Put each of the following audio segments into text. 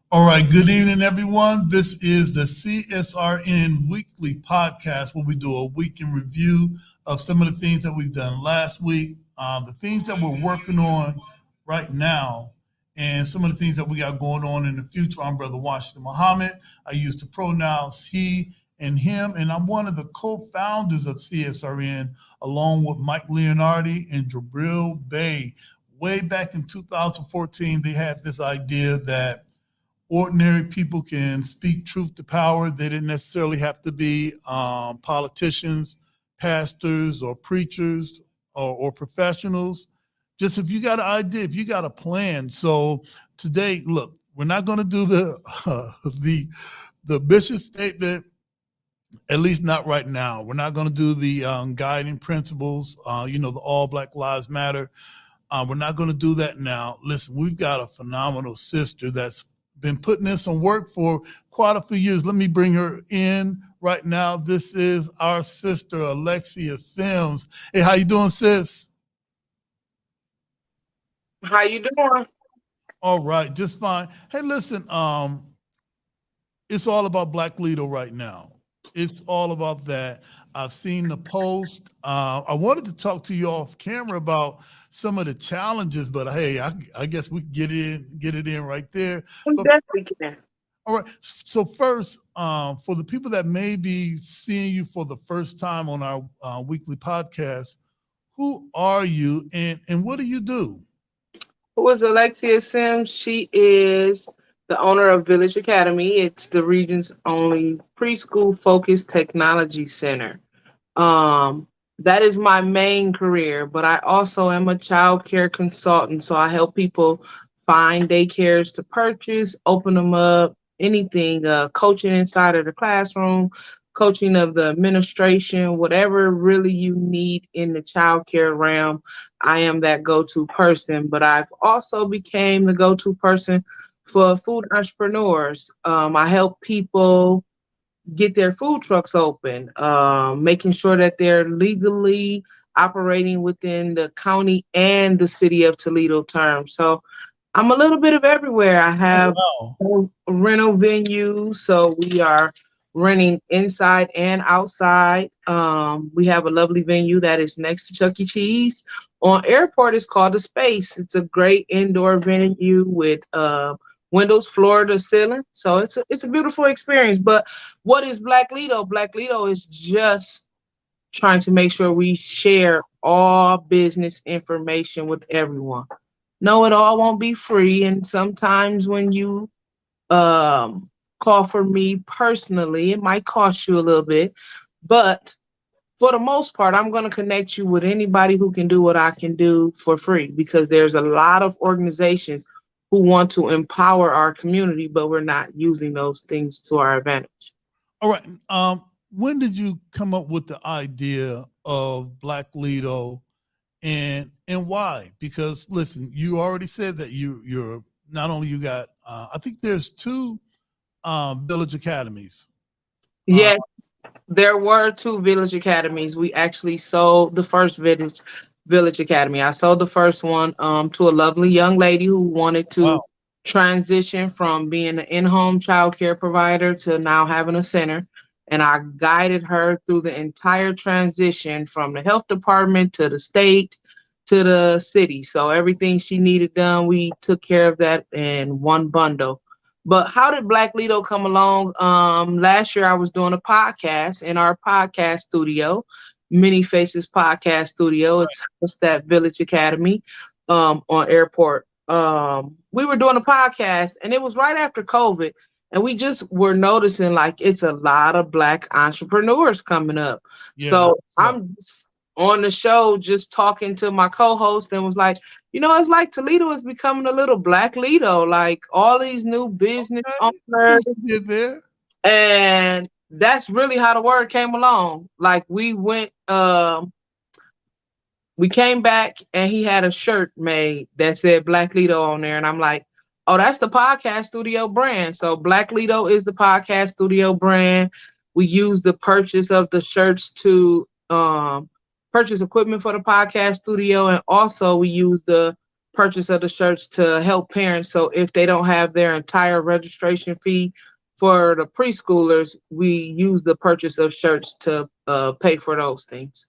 All right, good evening, everyone. This is the CSRN weekly podcast where we do a week in review of some of the things that we've done last week, the things that we're working on right now, and some of the things that we got going on in the future. I'm Brother Washington Muhammad. I use the pronouns he and him, and I'm one of the co-founders of CSRN along with Mike Leonardi and Jabril Bey. Way back in 2014, they had this idea that ordinary people can speak truth to power. They didn't necessarily have to be politicians, pastors, or preachers or professionals. Just if you got an idea, if you got a plan. So today, look, we're not going to do the mission statement, at least not right now. We're not going to do the guiding principles, the All Black Lives Matter. We're not going to do that now. Listen, we've got a phenomenal sister that's been putting in some work for quite a few years. Let me bring her in right now. This is our sister, Alexia Sims. Hey, how you doing, sis? How you doing? All right, just fine. Hey, listen, it's all about Black Lido right now. It's all about that. I've seen the post. I wanted to talk to you off camera about some of the challenges, but hey, I guess we can get it in right there. We But definitely can. all right. So first, for the people that may be seeing you for the first time on our weekly podcast, who are you and what do you do? Who is Alexia Sims? She is the owner of Village Academy. It's the region's only preschool focused technology center. Um, that is my main career, but I also am a child care consultant. So I help people find daycares to purchase, open them up, anything, coaching inside of the classroom, coaching of the administration, whatever really you need in the child care realm. I am that go-to person, but I've also became the go-to person for food entrepreneurs. I help people get their food trucks open, making sure that they're legally operating within the county and the city of Toledo terms. So I'm a little bit of everywhere. I Oh, have wow. a rental venue, so we are renting inside and outside. We have a lovely venue that is next to Chuck E. Cheese. On airport, it's called the Space. It's a great indoor venue with windows floor to ceiling. So it's a beautiful experience. But what is Black Lido? Black Lido is just trying to make sure we share all business information with everyone. No, it all won't be free. And sometimes when you call for me personally, it might cost you a little bit. But for the most part, I'm going to connect you with anybody who can do what I can do for free because there's a lot of organizations who want to empower our community, but we're not using those things to our advantage. All right. When did you come up with the idea of Black Lido and why? Because listen, you already said that you're not only you got I think there's two village academies. Uh, Yes, there were two village academies. We actually sold the first village academy. I sold the first one to a lovely young lady who wanted to wow. transition from being an in-home child care provider to now having a center. And I guided her through the entire transition from the health department to the state to the city. So everything she needed done, we took care of that in one bundle. But how did Black Lido come along? Last year I was doing a podcast in our podcast studio, Many Faces Podcast Studio. It's that Village Academy on Airport. We were doing a podcast, and it was right after COVID, and we just were noticing like it's a lot of Black entrepreneurs coming up. Yeah, So that's right. I'm just on the show, just talking to my co-host, and was like, it's like Toledo is becoming a little Black Lido, like all these new business Okay. I see owners. what you did there. And that's really how the word came along. Like we came back and he had a shirt made that said Black Lido on there. And I'm like, oh, that's the podcast studio brand. So Black Lido is the podcast studio brand. We use the purchase of the shirts to purchase equipment for the podcast studio. And also we use the purchase of the shirts to help parents. So if they don't have their entire registration fee for the preschoolers, we use the purchase of shirts to pay for those things.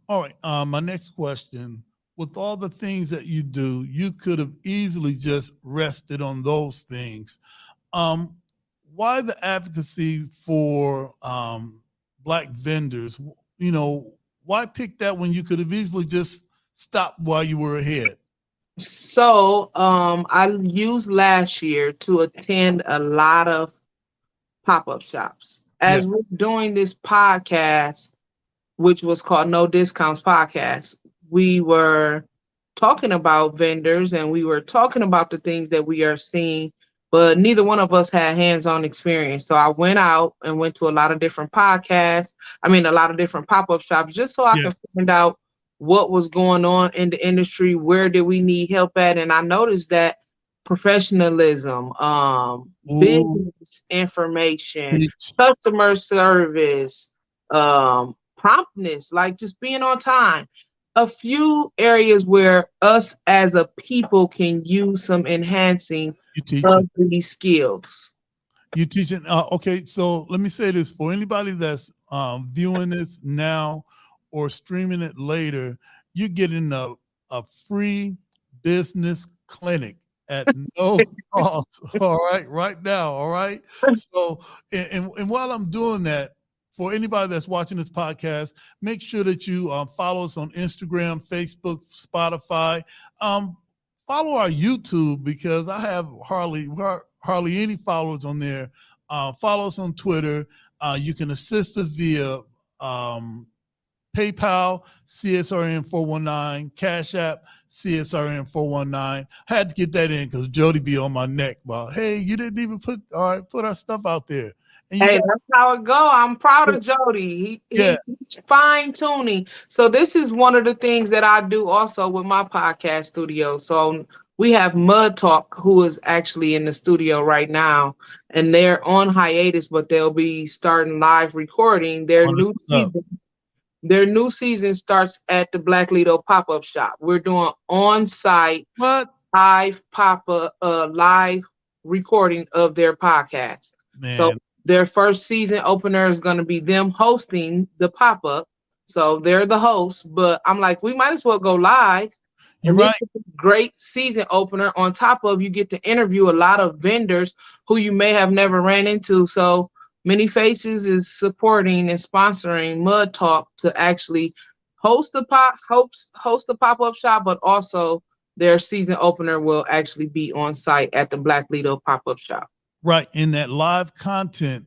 All right. My next question: with all the things that you do, you could have easily just rested on those things. Um, why the advocacy for black vendors? You know, why pick that when you could have easily just stopped while you were ahead? So I used last year to attend a lot of pop-up shops. Yeah. As we're doing this podcast, which was called No Discounts Podcast, we were talking about vendors and we were talking about the things that we are seeing, but neither one of us had hands-on experience. So I went out and went to a lot of different podcasts. I mean, a lot of different pop-up shops, just so I Yeah. could find out what was going on in the industry, where did we need help at. And I noticed that professionalism, Ooh, business information, preach. customer service, promptness, like just being on time. A few areas where us as a people can use some enhancing You teach of it. these skills. You teaching? Okay, so let me say this for anybody that's viewing this now or streaming it later, you're getting a free business clinic at no cost. All right, right now. All right. So, and while I'm doing that, for anybody that's watching this podcast, make sure that you follow us on Instagram, Facebook, Spotify. Um, Follow our YouTube because I have hardly any followers on there. Follow us on Twitter. You can assist us via PayPal, CSRN 419, Cash App, CSRN 419. I had to get that in because Jody be on my neck about, hey, you didn't even put our stuff out there. And you Hey, got, that's how it go. I'm proud of Jody. yeah, He's fine tuning. So this is one of the things that I do also with my podcast studio. So we have Mud Talk, who is actually in the studio right now, and they're on hiatus, but they'll be starting live recording their oh, that's new what's up. season. Their new season starts at the Black Lido pop-up shop. We're doing on-site What? live recording of their podcast. So Man, their first season opener is going to be them hosting the pop-up. So they're the host, but I'm like, we might as well go live. you're And this right. is a great season opener. On top of, you get to interview a lot of vendors who you may have never ran into. So Many Faces is supporting and sponsoring Mud Talk to actually host the pop-up shop, but also their season opener will actually be on site at the Black Lido pop-up shop. Right. And that live content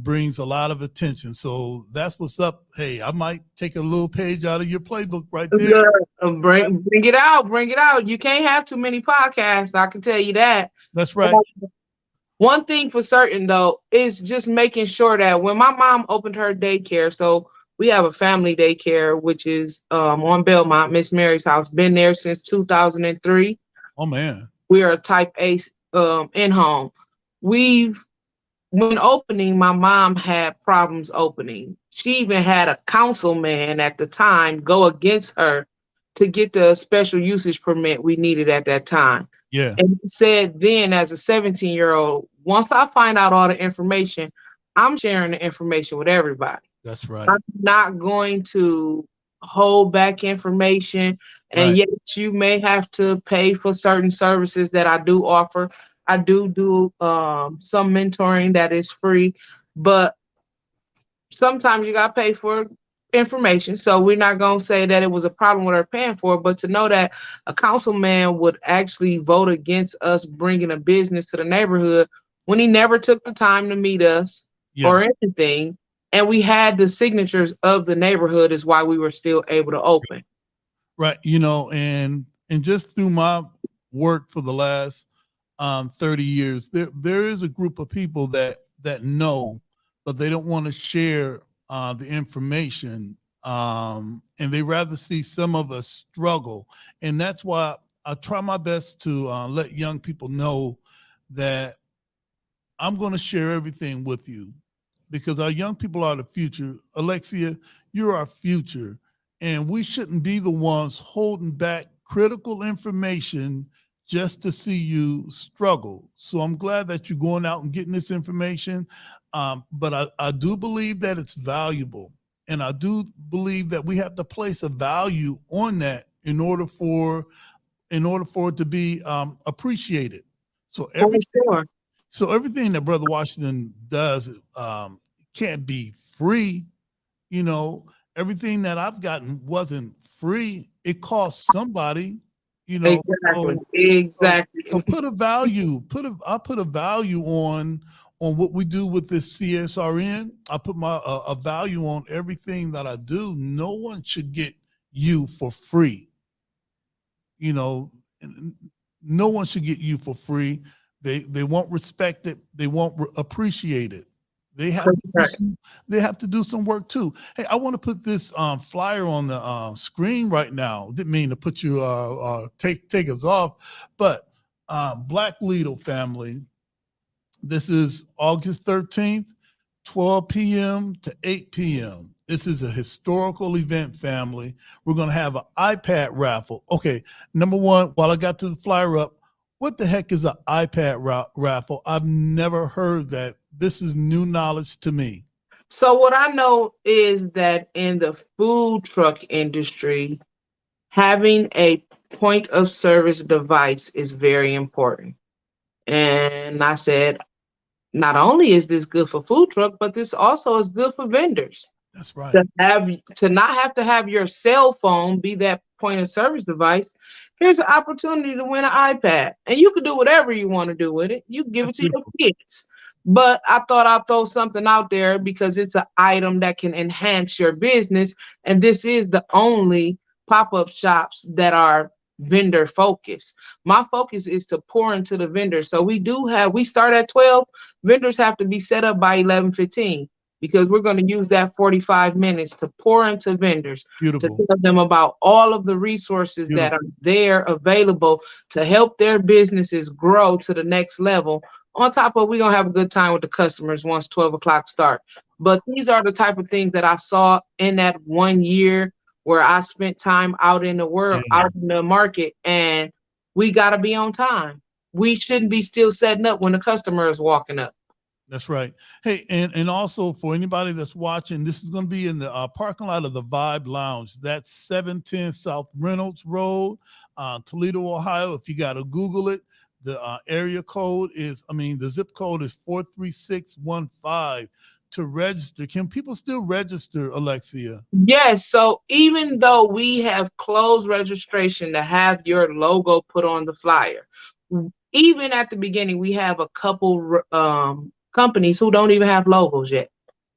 brings a lot of attention. So that's what's up. Hey, I might take a little page out of your playbook right there. Yeah, Right? bring it out, bring it out. You can't have too many podcasts, I can tell you that. That's right. One thing for certain though is just making sure that when my mom opened her daycare, so we have a family daycare which is on Belmont, Miss Mary's house, been there since 2003. Oh man. We are a type A in home. We've When opening, my mom had problems opening. She even had a councilman at the time go against her to get the special usage permit we needed at that time. Yeah, And he said then, as a 17-year-old, once I find out all the information, I'm sharing the information with everybody. that's I'm right. not going to hold back information. And Right. yet you may have to pay for certain services that I do offer. I do some mentoring that is free, but sometimes you got to pay for information. So we're not going to say that it was a problem with her paying for it, but to know that a councilman would actually vote against us bringing a business to the neighborhood when he never took the time to meet us Yeah. or anything. And we had the signatures of the neighborhood is why we were still able to open. Right. And just through my work for the last 30 years, there is a group of people that know, but they don't want to share the information. And they rather see some of us struggle. And that's why I try my best to let young people know that I'm going to share everything with you because our young people are the future. Alexia, you're our future. And we shouldn't be the ones holding back critical information just to see you struggle. So I'm glad that you're going out and getting this information. But I do believe that it's valuable. And I do believe that we have to place a value on that in order for it to be appreciated. So For every sure. so everything that Brother Washington does can't be free. You know, everything that I've gotten wasn't free. It cost somebody. You know, Exactly. so so Exactly. put a value. I put a value on what we do with this CSRN. I put my a value on everything that I do. No one should get you for free. You know, no one should get you for free. They won't respect it. They won't appreciate it. They have to do Correct. some. They have to do some work too. Hey, I want to put this flyer on the screen right now. Didn't mean to put you take us off, but Black Lido family. This is August 13th, 12 p.m. to 8 p.m. This is a historical event, family. We're going to have an iPad raffle. Okay, number one, while I got to the flyer up, what the heck is an iPad raffle? I've never heard that. This is new knowledge to me. So what I know is that in the food truck industry, having a point of service device is very important. And I said, not only is this good for food truck, but this also is good for vendors. That's right. To not have to have your cell phone be that point of service device. Here's an opportunity to win an iPad, and you can do whatever you want to do with it. You can give That's it to your beautiful. kids. But I thought I'd throw something out there because it's an item that can enhance your business, and this is the only pop-up shops that are vendor focused. My focus is to pour into the vendors. So we start at 12. Vendors have to be set up by 11:15 because we're going to use that 45 minutes to pour into vendors, to Beautiful. tell them about all of the resources that are Beautiful. there available to help their businesses grow to the next level. On top of, we're going to have a good time with the customers once 12 o'clock start. But these are the type of things that I saw in that 1 year where I spent time out in the world, Yeah. out in the market, and we got to be on time. We shouldn't be still setting up when the customer is walking up. That's right. Hey, and also for anybody that's watching, this is going to be in the parking lot of the Vibe Lounge. That's 710 South Reynolds Road, Toledo, Ohio. If you got to Google it, the the zip code is 43615 to register. Can people still register, Alexia? Yes, so even though we have closed registration to have your logo put on the flyer, even at the beginning, we have a couple companies who don't even have logos yet.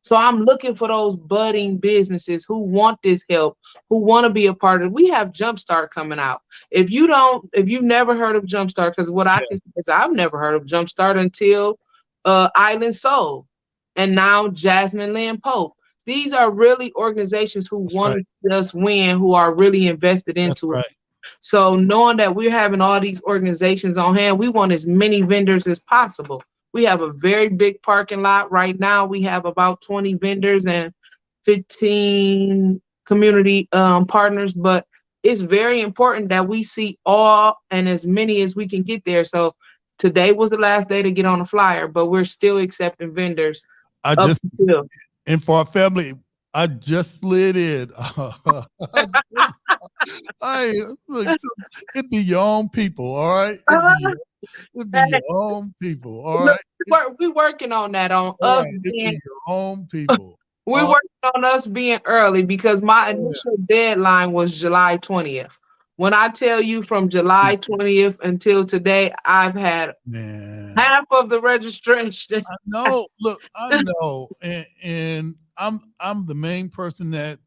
So I'm looking for those budding businesses who want this help, who want to be a part of it. We have Jumpstart coming out. If you've never heard of Jumpstart, because what I Yeah, can say is I've never heard of Jumpstart until Island Soul and now Jasmine Lynn Pope. These are really organizations who that's want right. to see us win, who are really invested That's into it. right. So knowing that we're having all these organizations on hand, we want as many vendors as possible. We have a very big parking lot right now. We have about 20 vendors and 15 community partners, but it's very important that we see all and as many as we can get there. So today was the last day to get on the flyer, but we're still accepting vendors I up just until. and for our family, I just slid in. I look, it be your own people, all right? It be your own people, all Look, right? we working on that, on All us right, it be being your own people. we're All working on us being early because my yeah, initial deadline was July 20th. When I tell you from yeah, July 20th until today, I've had man. half of the registration. I know. Look, I know, and I'm the main person that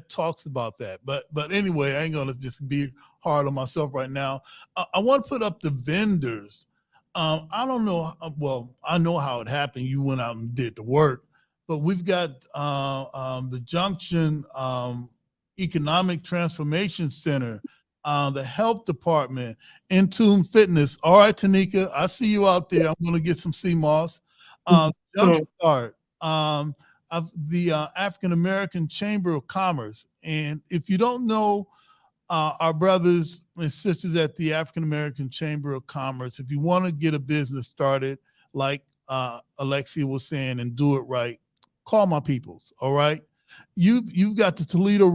talks about that. But anyway, I ain't gonna just be hard on myself right now. I want to put up the vendors. I don't know. Well, I know how it happened. You went out and did the work, but we've got the Junction Economic Transformation Center, the Health Department, Intune Fitness. All right, Tanika, I see you out there. I'm going to get some CMOS. Jumpstart. Of the African American Chamber of Commerce. And if you don't know our brothers and sisters at the African American Chamber of Commerce, if you want to get a business started, like Alexia was saying, and do it right, call my peoples. All right, you've got the Toledo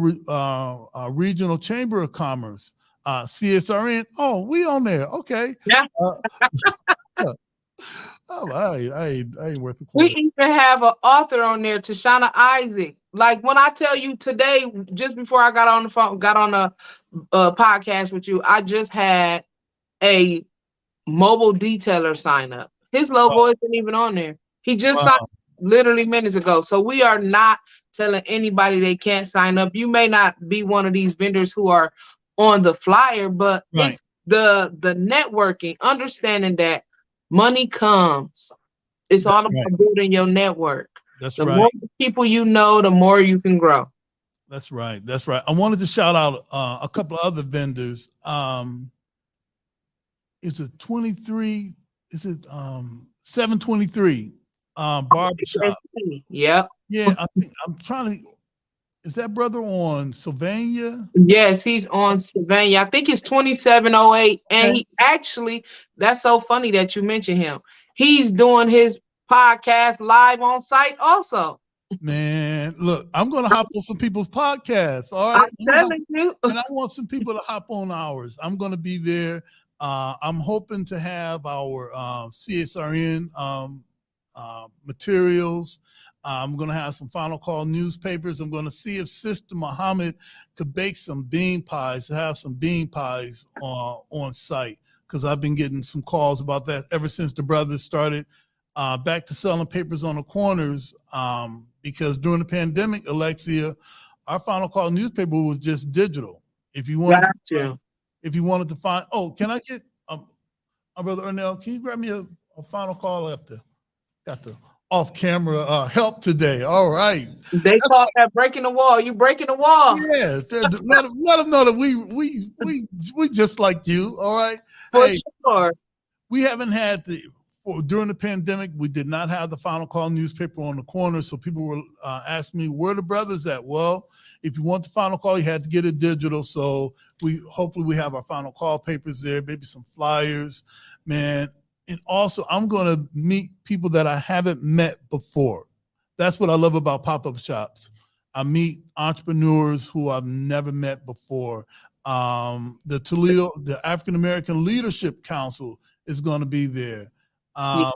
Regional Chamber of Commerce, CSRN. Oh, we on there. Okay. Yeah. Oh, I ain't worth a We quarter. even have an author on there, Tashana Isaac. Like when I tell you today, just before I got on the phone, got on a podcast with you, I just had a mobile detailer sign up. His logo Wow. isn't even on there. He just signed Wow. literally minutes ago. So we are not telling anybody they can't sign up. You may not be one of these vendors who are on the flyer, but Right. it's the networking, understanding that money comes. It's That's all right. about building your network. That's The right. more people you know, the more you can grow. That's right. That's right. I wanted to shout out a couple of other vendors. It's a 23, is it 723 barbershop. Yep. Yeah, I think I'm trying to, is that brother on Sylvania? Yes, he's on Sylvania. I think it's 2708. And Okay. he actually, that's so funny that you mentioned him. He's doing his podcast live on site also. Man, look, I'm gonna hop on some people's podcasts. All I'm right. telling you. And I want some people to hop on ours. I'm gonna be there. I'm hoping to have our CSRN materials. I'm going to have some final call newspapers. I'm going to see if Sister Muhammad could bake some bean pies, have some bean pies on site, because I've been getting some calls about that ever since the brothers started back to selling papers on the corners. Because during the pandemic, Alexia, our final call newspaper was just digital. If you wanted, Got you. if you wanted to find, oh, can I get my brother Ernell? Can you grab me a final call after? Got the off camera help today. All right. They That's call that breaking the wall. You breaking the wall. yeah. Let them know that we just like you. All right. For Hey, sure. we haven't had during the pandemic, we did not have the final call newspaper on the corner. So people were asking me, where the brothers at? Well, if you want the final call, you had to get it digital. So hopefully we have our final call papers there, maybe some flyers, man. And also I'm going to meet people that I haven't met before. That's what I love about pop-up shops. I meet entrepreneurs who I've never met before. The African American Leadership Council is going to be there. Yeah.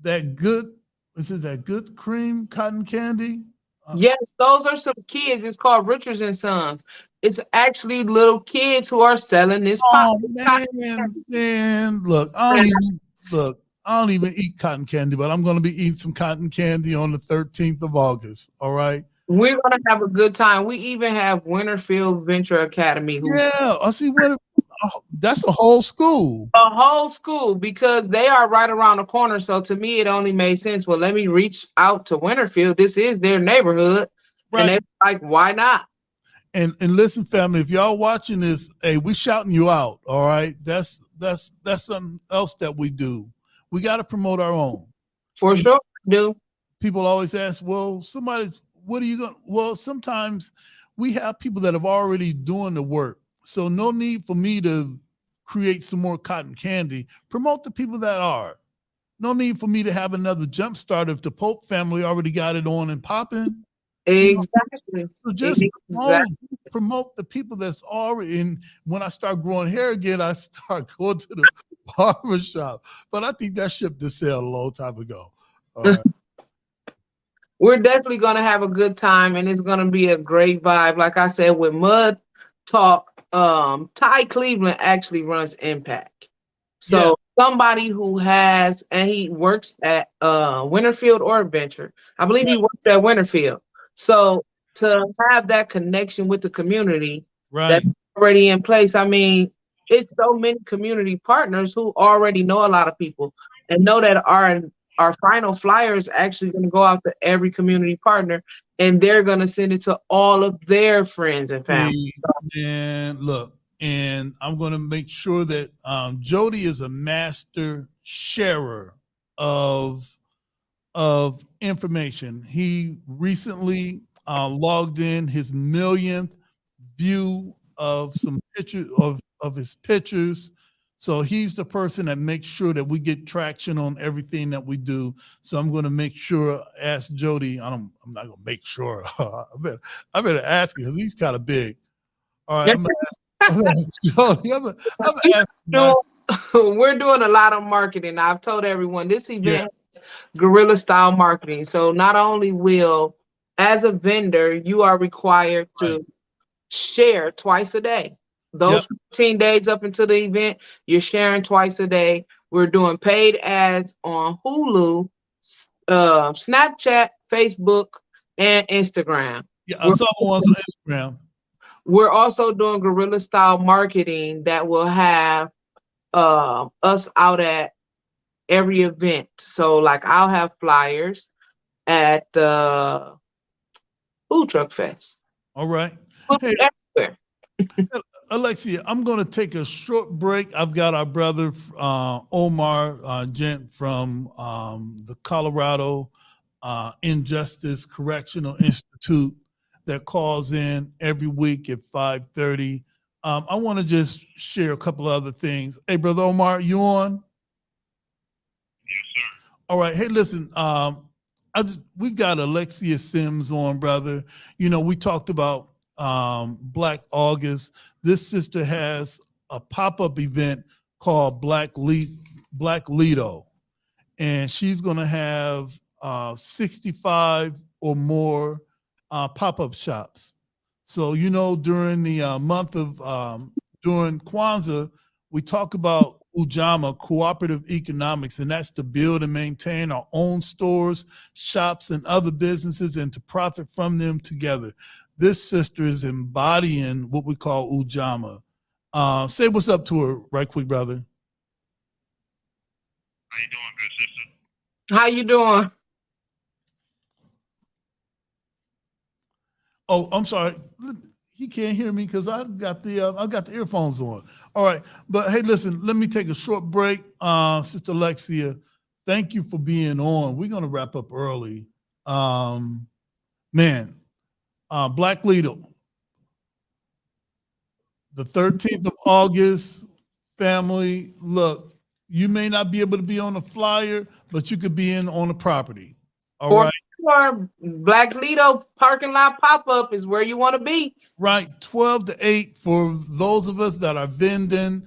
That good, is it that good cream cotton candy? Yes, those are some kids. It's called Richards and Sons. It's actually little kids who are selling this pot. Oh man, look, I don't even eat cotton candy, but I'm going to be eating some cotton candy on the 13th of August. All right. We're gonna have a good time. We even have Winterfield Venture Academy, who's Yeah, I see. That's a whole school. a whole school because they are right around the corner. So to me, it only made sense. Well, let me reach out to Winterfield. This is their neighborhood, and Right. they're like, why not? And listen, family, if y'all watching this, hey, we shouting you out. All right. That's something else that we do. We got to promote our own. For sure, do. People always ask, well, what are you going to, well, sometimes we have people that have already doing the work. So no need for me to create some more cotton candy. Promote the people that are. No need for me to have another jump start if the Pope family already got it on and popping. Exactly. So just Exactly. promote the people that's already in. When I start growing hair again, I start going to the barber shop. But I think that ship just sailed a long time ago. All right. We're definitely gonna have a good time, and it's gonna be a great vibe. Like I said, with Mud Talk, Ty Cleveland actually runs Impact. Yeah. So somebody who has, and he works at Winterfield or Venture. I believe he works at Winterfield. So to have that connection with the community Right. that's already in place, I mean, it's so many community partners who already know a lot of people and know that our final flyer is actually going to go out to every community partner, and they're going to send it to all of their friends and family. And look, and I'm going to make sure that Jody is a master sharer of information. He recently logged in his millionth view of some pictures of his pictures. So he's the person that makes sure that we get traction on everything that we do. So I'm going to make sure, ask Jody. I'm not going to make sure. I better ask him because he's kind of big. All right, I'm going to ask Jody. I'm going to ask him. We're doing a lot of marketing. I've told everyone this event has guerrilla style marketing. So not only will, as a vendor, you are required to share twice a day. Those 15 days up until the event, you're sharing twice a day. We're doing paid ads on Hulu, Snapchat, Facebook, and Instagram. Yeah, I saw the ones on Instagram. We're also doing guerrilla style marketing that will have us out at every event. So like I'll have flyers at the Food Truck Fest. All right. Hey, everywhere. Alexia, I'm going to take a short break. I've got our brother Omar Gent from the Colorado Injustice Correctional Institute that calls in every week at 5:30. I want to just share a couple of other things. Hey, brother Omar, you on? Yes, sir. All right. Hey, listen, we've got Alexia Sims on, brother. You know, we talked about Black August. This sister has a pop-up event called Black Lido, and she's going to have 65 or more pop-up shops. So, you know, during the month of during Kwanzaa, we talk about Ujamaa, cooperative economics, and that's to build and maintain our own stores, shops, and other businesses and to profit from them together. This sister is embodying what we call Ujamaa. Say what's up to her right quick, brother. How you doing, good sister? How you doing? Oh, I'm sorry. He can't hear me because I've got the earphones on. All right, but hey, listen. Let me take a short break, Sister Alexia. Thank you for being on. We're gonna wrap up early, man. Black Lido, the 13th of August. Family, look, you may not be able to be on the flyer, but you could be on the property. All right. Sure. Black Lido parking lot pop-up is where you want to be. Right, 12 to 8 for those of us that are vending.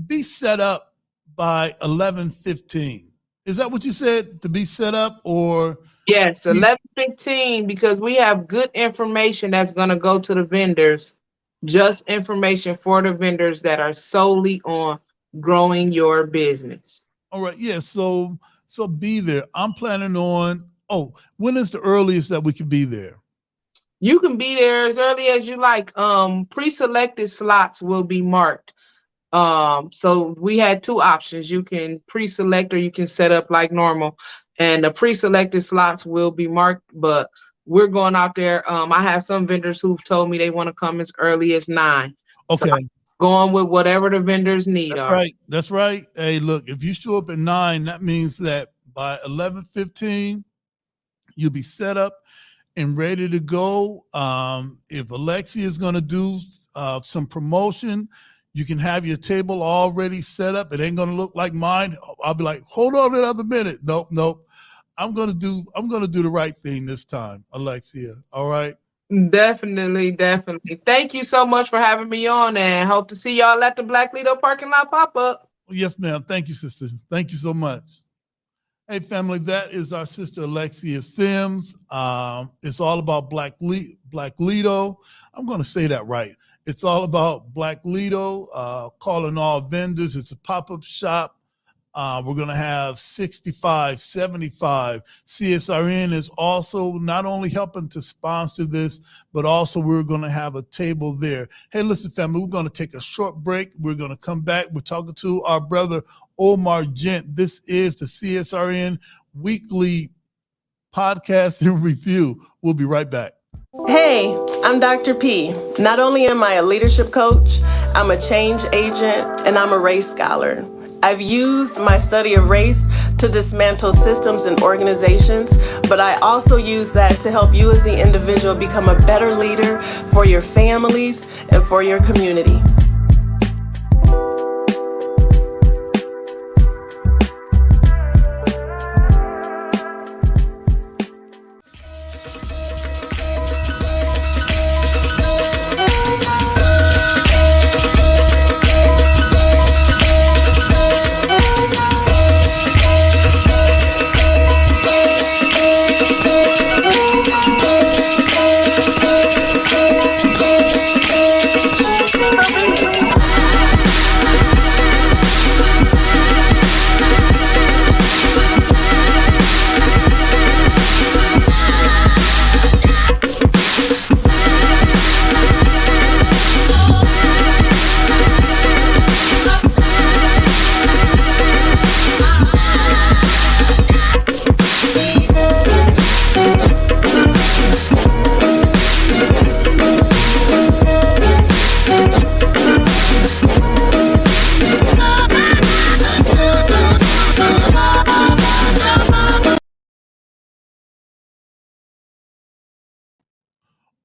Be set up by 11:15. Is that what you said, to be set up? Or yes, 11:15, because we have good information that's going to go to the vendors, just information for the vendors that are solely on growing your business. All right, yeah, so be there. I'm planning on, when is the earliest that we can be there? You can be there as early as you like. Pre-selected slots will be marked. So we had two options. You can pre-select or you can set up like normal. And the pre-selected slots will be marked, but we're going out there. I have some vendors who've told me they want to come as early as 9. Okay. So going with whatever the vendors need. That's right. That's right. Hey, look, if you show up at 9, that means that by 11:15, you'll be set up and ready to go. If Alexia is going to do some promotion, you can have your table already set up. It ain't going to look like mine. I'll be like, hold on another minute. Nope. I'm going to do the right thing this time, Alexia. All right. Definitely. Thank you so much for having me on, and hope to see y'all at the Black Lido parking lot pop-up. Yes, ma'am. Thank you, sister. Thank you so much. Hey, family, that is our sister Alexia Sims. It's all about Black Lido. I'm going to say that right. It's all about Black Lido, calling all vendors. It's a pop-up shop. We're going to have 65, 75. CSRN is also not only helping to sponsor this, but also we're going to have a table there. Hey, listen, family, we're going to take a short break. We're going to come back. We're talking to our brother Omar Gent. This is the CSRN Weekly Podcast and Review. We'll be right back. Hey, I'm Dr. P. Not only am I a leadership coach, I'm a change agent, and I'm a race scholar. I've used my study of race to dismantle systems and organizations, but I also use that to help you as the individual become a better leader for your families and for your community.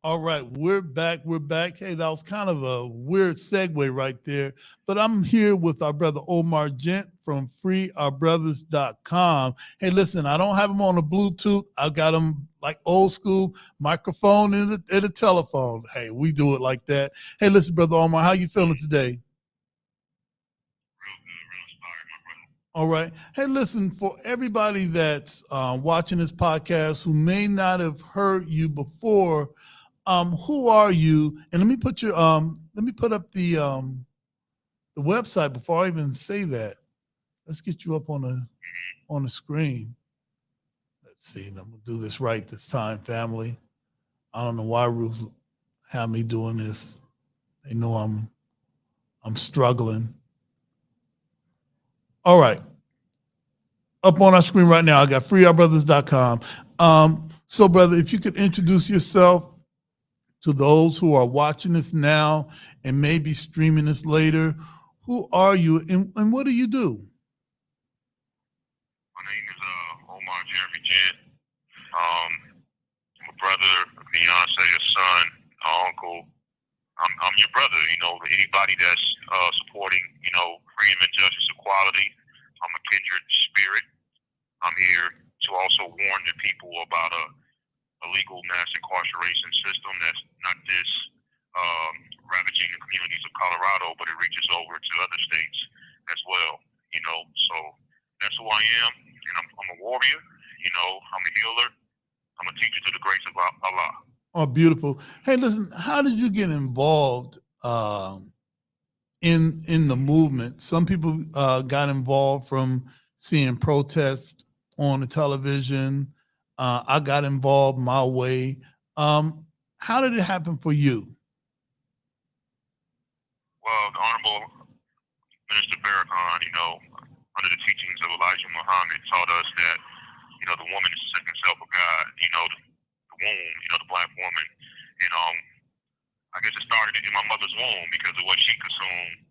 All right, we're back. We're back. Hey, that was kind of a weird segue right there, but I'm here with our brother Omar Gent from freeourbrothers.com. Hey, listen, I don't have him on a Bluetooth. I got him like old school microphone and a telephone. Hey, we do it like that. Hey, listen, brother Omar, how you feeling today? Real good, real inspired, my brother. All right. Hey, listen, for everybody that's watching this podcast who may not have heard you before, who are you? And let me put up the website before I even say that. Let's get you up on the screen. Let's see. I'm gonna do this right this time, family. I don't know why rules have me doing this. They know I'm struggling. All right. Up on our screen right now, I got freeourbrothers.com. So, brother, if you could introduce yourself to those who are watching this now and maybe streaming this later. Who are you and what do you do? My name is Omar Jeremy Gent. I'm a brother, a fiance, a son, an uncle. I'm your brother. You know, anybody that's supporting, freedom and justice, equality. I'm a kindred spirit. I'm here to also warn the people about a legal mass incarceration system that's not just ravaging the communities of Colorado, but it reaches over to other states as well. So that's who I am, and I'm a warrior. I'm a healer. I'm a teacher to the grace of Allah. Oh, beautiful. Hey, listen, how did you get involved in the movement? Some people got involved from seeing protests on the television. I got involved my way. How did it happen for you? Well, the Honorable Minister Farrakhan, under the teachings of Elijah Muhammad, taught us that, the woman is the second self of God, the womb, the black woman. I guess it started in my mother's womb because of what she consumed,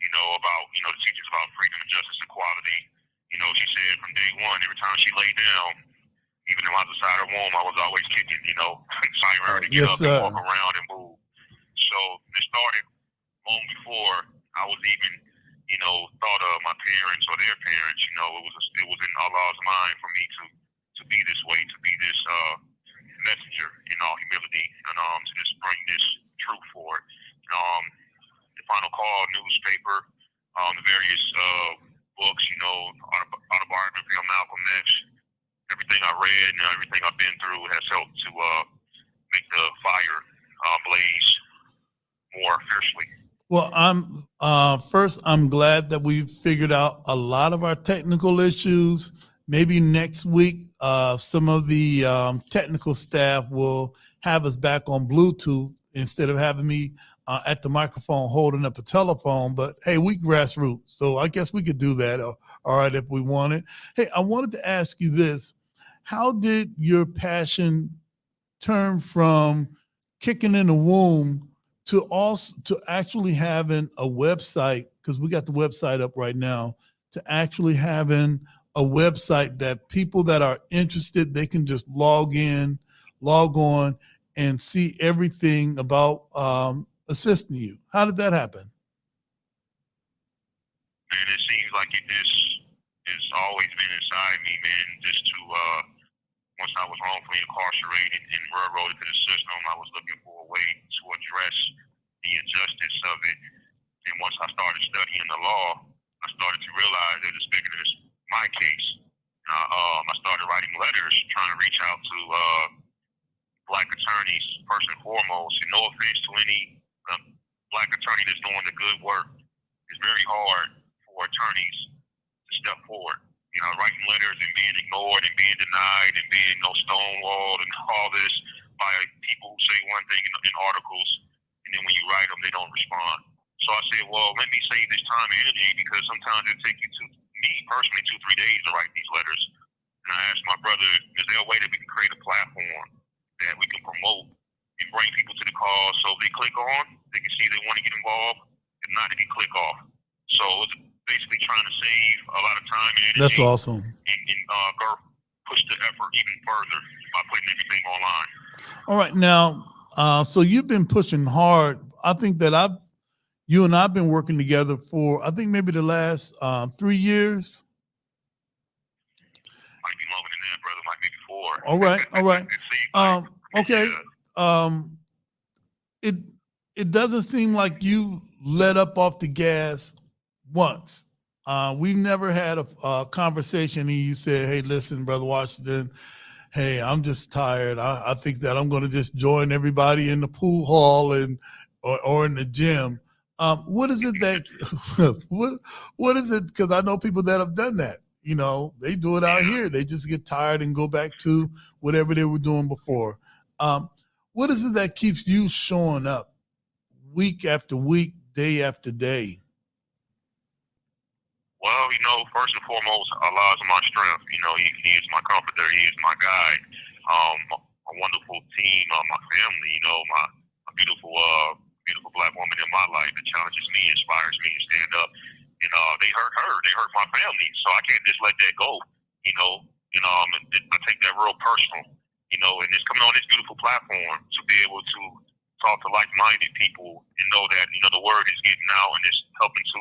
about, the teachings about freedom and justice, equality. She said from day one, every time she laid down, even in my side of her womb, I was always kicking, inspiring her to get Yes, up and walk around and move. So it started long before I was even, thought of my parents or their parents. It was in Allah's mind for me to be this way, to be this messenger in all humility, and to just bring this truth forward. The Final Call newspaper, the various books, autobiography of Malcolm X, everything I read and everything I've been through has helped to make the fire blaze more fiercely. Well, I'm glad that we figured out a lot of our technical issues. Maybe next week, some of the technical staff will have us back on Bluetooth instead of having me at the microphone holding up a telephone. But hey, we grassroots, so I guess we could do that. All right, if we wanted. Hey, I wanted to ask you this: how did your passion turn from kicking in the womb to actually having a website? Because we got the website up right now. To actually having a website that people that are interested, they can just log on, and see everything about assisting you? How did that happen? Man, it seems like it's always been inside me, man. Just to once I was wrongfully incarcerated and railroaded to the system, I was looking for a way to address the injustice of it. And once I started studying the law, I started to realize that it's bigger than my case. I started writing letters trying to reach out to black attorneys first and foremost. And no offense to any black attorney that's doing the good work. It's very hard for attorneys to step forward. You know, writing letters and being ignored and being denied and being stonewalled and all this by people who say one thing in articles, and then when you write them, they don't respond. So I said, well, let me save this time and energy, because sometimes it'll take me personally 2-3 days to write these letters. And I asked my brother, is there a way that we can create a platform that we can promote and bring people to the cause, so if they click on, they can see they want to get involved, if not, they can click off. So it's basically trying to save a lot of time and energy. That's awesome. And push the effort even further by putting everything online. All right, now, so you've been pushing hard. I think that you and I've been working together for, I think maybe the last 3 years. Might be longer than that, brother. Might be 4. All right, all right. Okay. Yeah. It doesn't seem like you let up off the gas once. We've never had a conversation and you said, hey, listen, Brother Washington, hey, I'm just tired. I think that I'm going to just join everybody in the pool hall or in the gym. What is it that, what is it? Because I know people that have done that. You know, they do it out here. They just get tired and go back to whatever they were doing before. What is it that keeps you showing up week after week, day after day? Well, first and foremost, Allah is my strength. He is my comforter. He is my guide. A wonderful team, my family. My beautiful black woman in my life that challenges me, inspires me to stand up. They hurt her. They hurt my family. So I can't just let that go. I take that real personal. And it's coming on this beautiful platform to be able to talk to like-minded people and know that, the word is getting out and it's helping to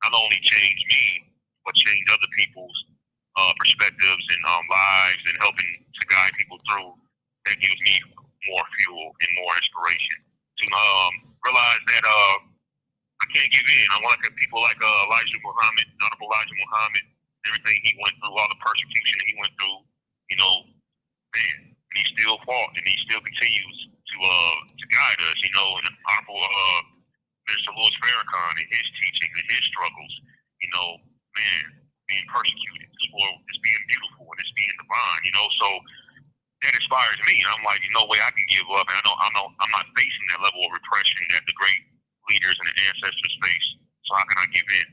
not only change me, but change other people's perspectives and lives, and helping to guide people through. That gives me more fuel and more inspiration to realize that I can't give in. I want to people like Elijah Muhammad, Honorable Elijah Muhammad, everything he went through, all the persecution that he went through, man, and he still fought and he still continues to guide us, and Honorable Mr. Louis Farrakhan and his teaching and his struggles, man, being persecuted, it's being beautiful and it's being divine, so that inspires me. And I'm like, no way I can give up. And I'm not facing that level of repression that the great leaders and the ancestors face. So how can I give in?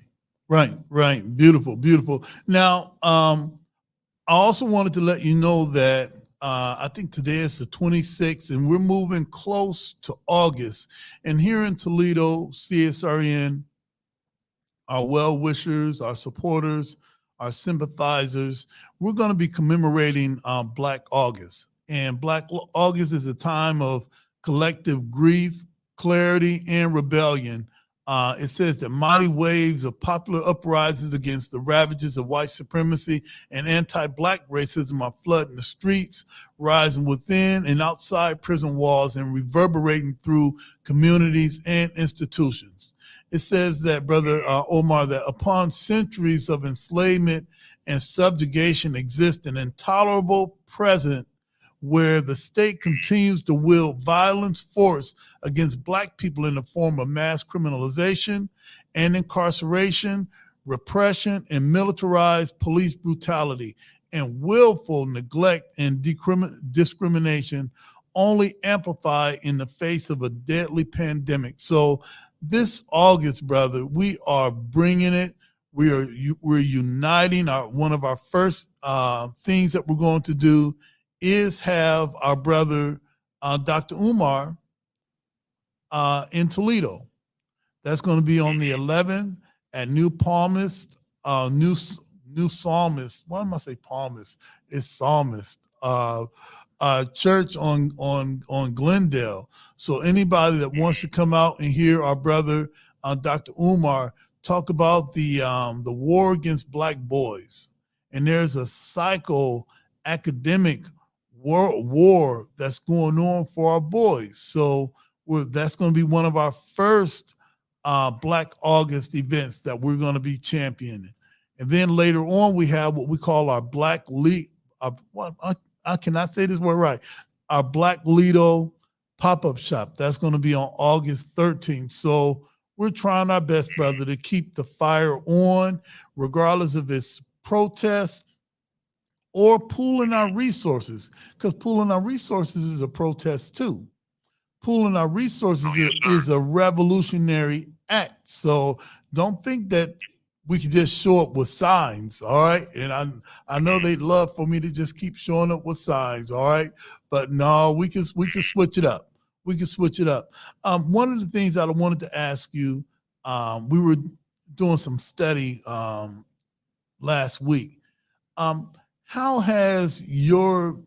Right. Beautiful. Now, I also wanted to let you know that I think today is the 26th, and we're moving close to August. And here in Toledo, CSRN, our well-wishers, our supporters, our sympathizers, we're going to be commemorating Black August. And Black August is a time of collective grief, clarity, and rebellion. It says that mighty waves of popular uprisings against the ravages of white supremacy and anti-Black racism are flooding the streets, rising within and outside prison walls and reverberating through communities and institutions. It says that, Brother Omar, that upon centuries of enslavement and subjugation exists an intolerable present where the state continues to wield violence force against Black people in the form of mass criminalization and incarceration, repression, and militarized police brutality, and willful neglect and discrimination, only amplified in the face of a deadly pandemic. So this August, brother, we are bringing it. We're uniting. One of our first things that we're going to do is have our brother, Dr. Umar, in Toledo. That's going to be on the 11th at New Palmist new psalmist. Why am I say palmist? It's psalmist. Church on Glendale. So anybody that wants to come out and hear our brother Dr. Umar talk about the war against black boys, and there's a psycho-academic war that's going on for our boys. So that's going to be one of our first Black August events that we're going to be championing. And then later on, we have what we call our Black Lead. I cannot say this word right. Our Black Lido pop-up shop. That's going to be on August 13th. So we're trying our best, brother, to keep the fire on, regardless of its protests or pooling our resources, because pooling our resources is a protest too. Pooling our resources is a revolutionary act. So don't think that we can just show up with signs, all right? And I know they'd love for me to just keep showing up with signs, all right? But no, we can switch it up. We can switch it up. One of the things that I wanted to ask you, we were doing some study last week. How has your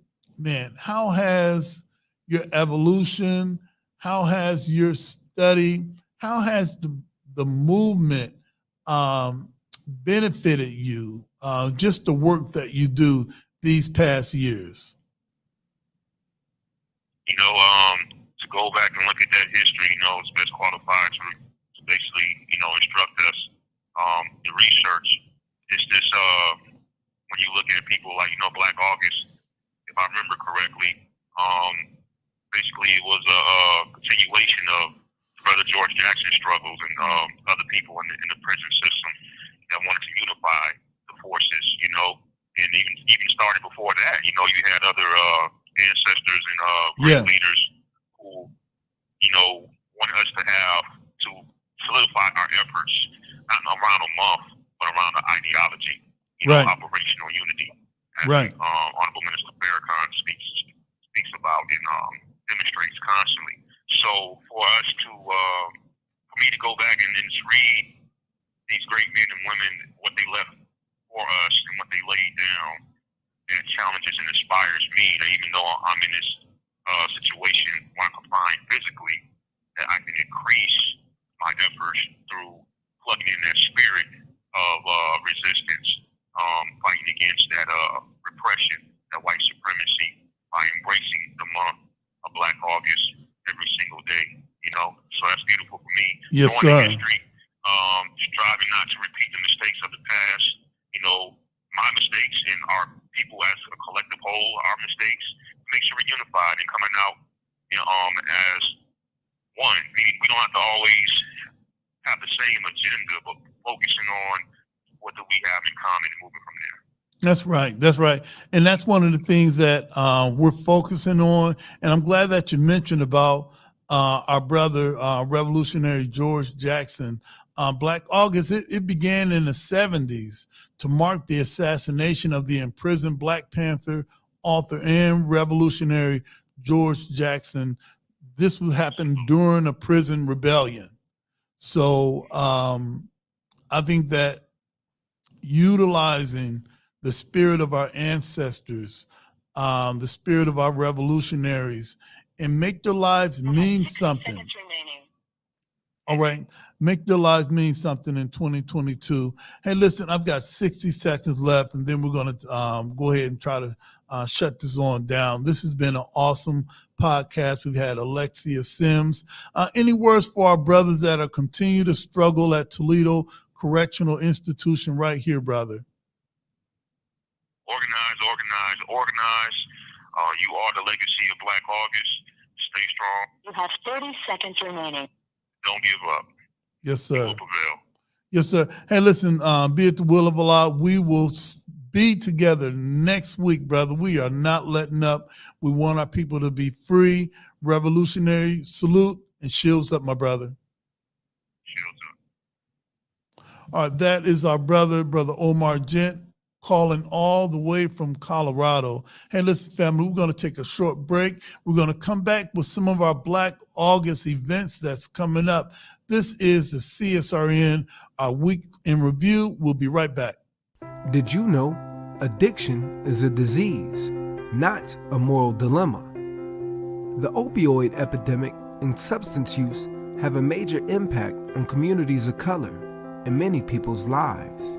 evolution, how has your study, how has the movement benefited you, just the work that you do these past years? To go back and look at that history, it's best qualified to basically, instruct us. The research is this, when you look at people like, Black August, if I remember correctly, basically it was a continuation of Brother George Jackson's struggles and other people in the prison system that wanted to unify the forces, and even started before that, you had other ancestors and leaders who, wanted us to solidify our efforts, not around a month, but around the ideology, operational unity. As Honorable Minister Farrakhan speaks about and demonstrates constantly. So for us for me to go back and just read these great men and women, what they left for us and what they laid down, that challenges and inspires me that even though I'm in this situation where I'm confined physically, that I can increase my efforts through plugging in that spirit of resistance, fighting against that repression, that white supremacy, by embracing the month of Black August every single day, So that's beautiful for me. Yes, Knowing sir. the history, striving not to repeat the mistakes of the past, my mistakes and our people as a collective whole, our mistakes, make sure we're unified and coming out, as one. Meaning we don't have to always have the same agenda, but focusing on what do we have in common and moving from there. That's right. That's right. And that's one of the things that we're focusing on. And I'm glad that you mentioned about our brother, Revolutionary George Jackson. Black August, it began in the 70s to mark the assassination of the imprisoned Black Panther author and revolutionary George Jackson. This would happen during a prison rebellion. So I think that utilizing the spirit of our ancestors, the spirit of our revolutionaries, and make their lives mean something. All right. Make their lives mean something in 2022. Hey, listen, I've got 60 seconds left, and then we're going to go ahead and try to shut this on down. This has been an awesome podcast. We've had Alexia Sims. Any words for our brothers that are continue to struggle at Toledo Correctional Institution right here, brother? Organize. You are the legacy of Black August. Stay strong. You have 30 seconds remaining. Don't give up. Yes, sir. You will prevail. Yes, sir. Hey, listen, be it the will of Allah, we will be together next week, brother. We are not letting up. We want our people to be free. Revolutionary salute and shields up, my brother. Shields up. All right, that is our brother Omar Gent, calling all the way from Colorado. Hey, listen, family, we're going to take a short break. We're going to come back with some of our Black August events that's coming up. This is the CSRN, our week in review. We'll be right back. Did you know addiction is a disease, not a moral dilemma? The opioid epidemic and substance use have a major impact on communities of color and many people's lives.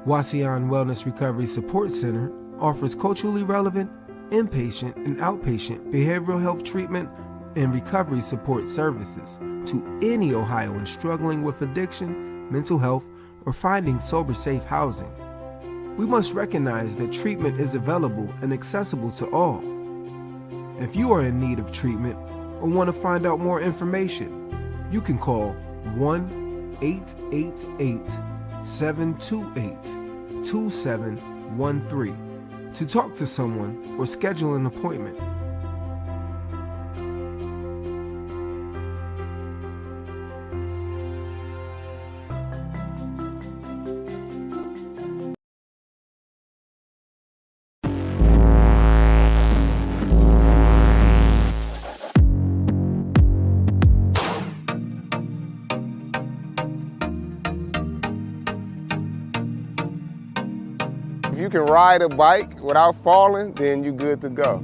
Wasion Wellness Recovery Support Center offers culturally relevant inpatient and outpatient behavioral health treatment and recovery support services to any Ohioan struggling with addiction, mental health, or finding sober-safe housing. We must recognize that treatment is available and accessible to all. If you are in need of treatment or want to find out more information, you can call 1-888-728-2713 to talk to someone or schedule an appointment. If you can ride a bike without falling, then you're good to go.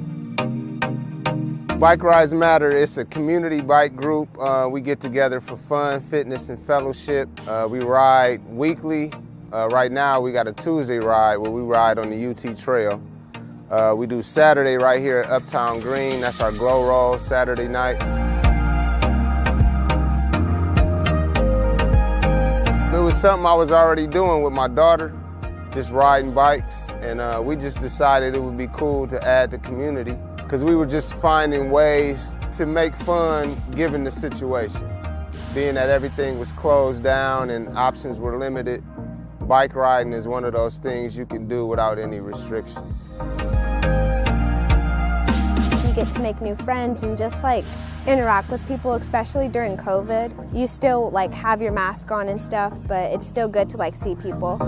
Bike Rides Matter, it's a community bike group. We get together for fun, fitness, and fellowship. We ride weekly. Right now we got a Tuesday ride where we ride on the UT Trail. We do Saturday right here at Uptown Green. That's our glow roll Saturday night. It was something I was already doing with my daughter, just riding bikes, and we just decided it would be cool to add the community because we were just finding ways to make fun given the situation. Being that everything was closed down and options were limited, bike riding is one of those things you can do without any restrictions. You get to make new friends and just like interact with people, especially during COVID. You still like have your mask on and stuff, but it's still good to like see people.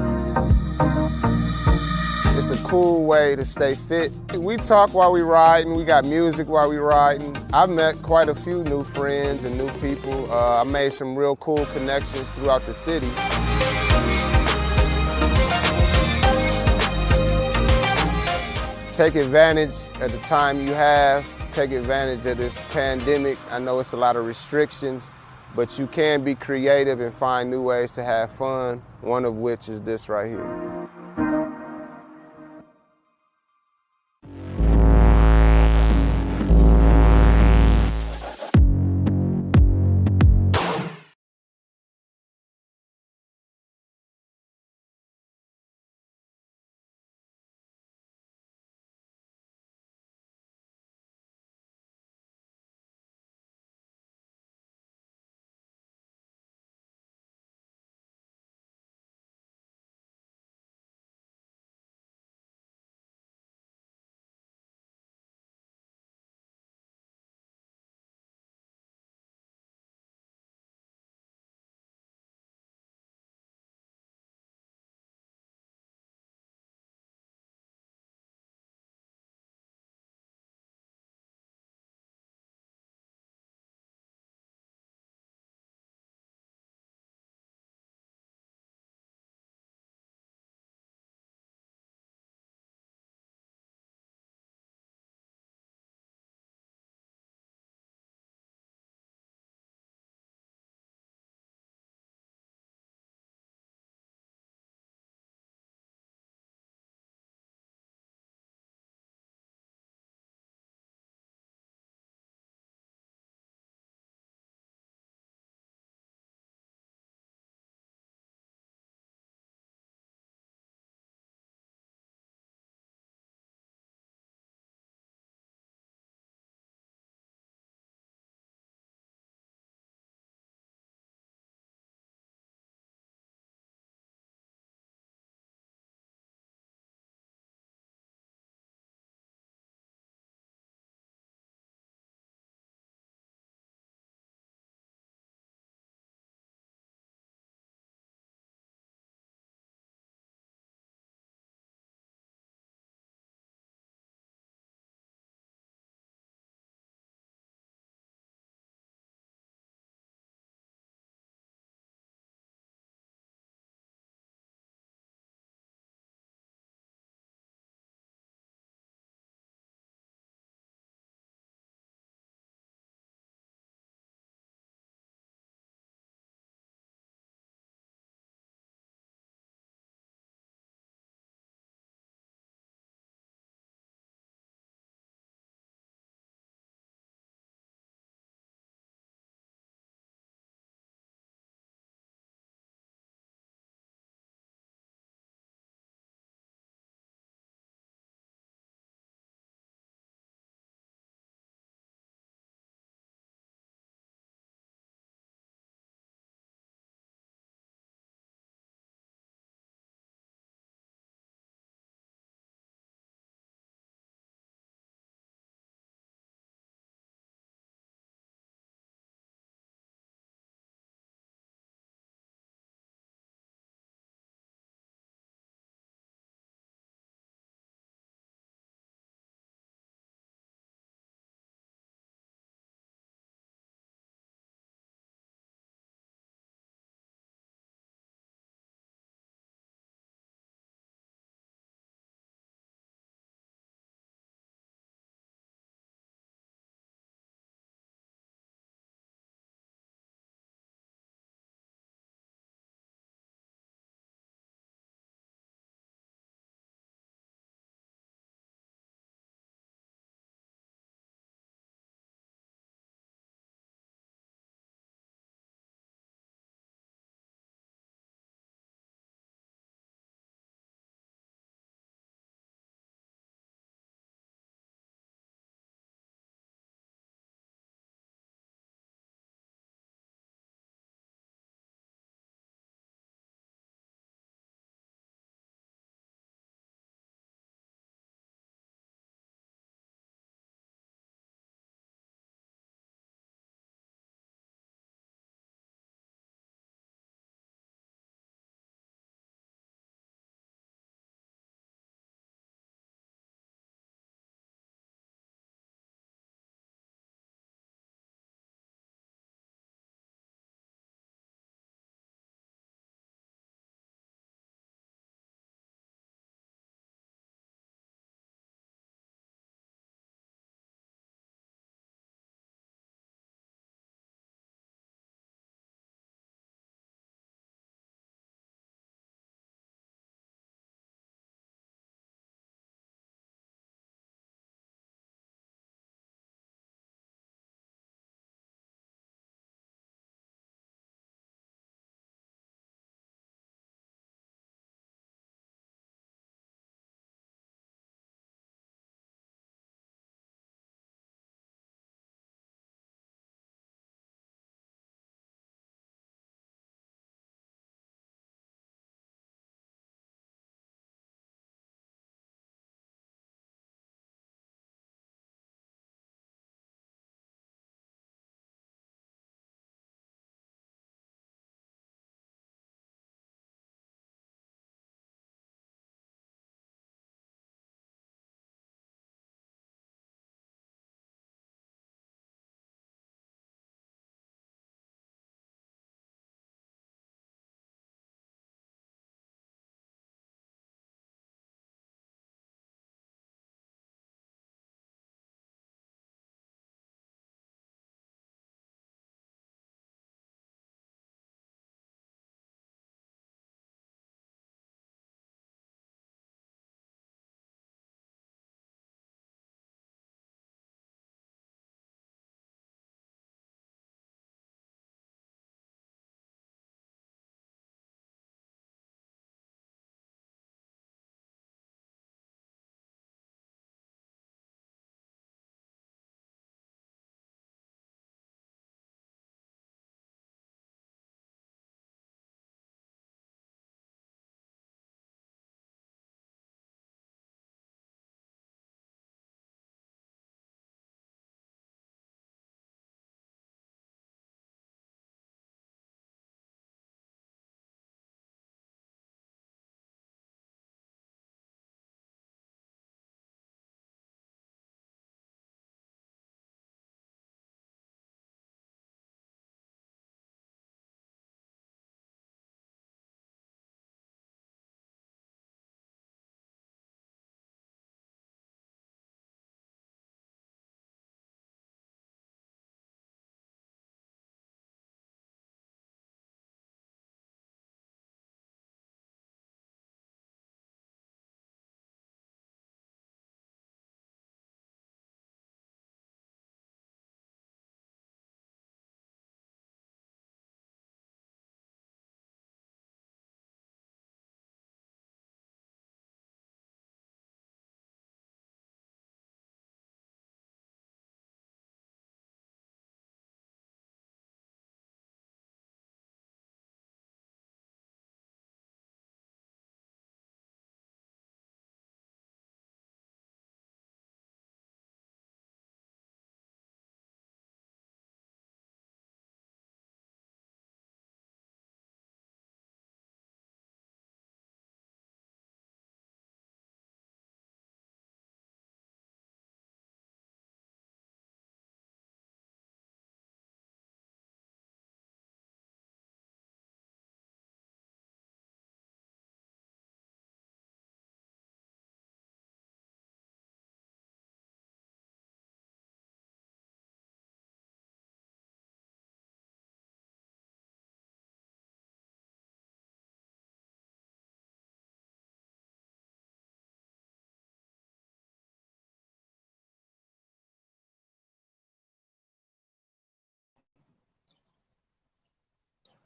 It's a cool way to stay fit. We talk while we riding, we got music while we riding. I've met quite a few new friends and new people. I made some real cool connections throughout the city. Take advantage of the time you have. Take advantage of this pandemic. I know it's a lot of restrictions, but you can be creative and find new ways to have fun, one of which is this right here.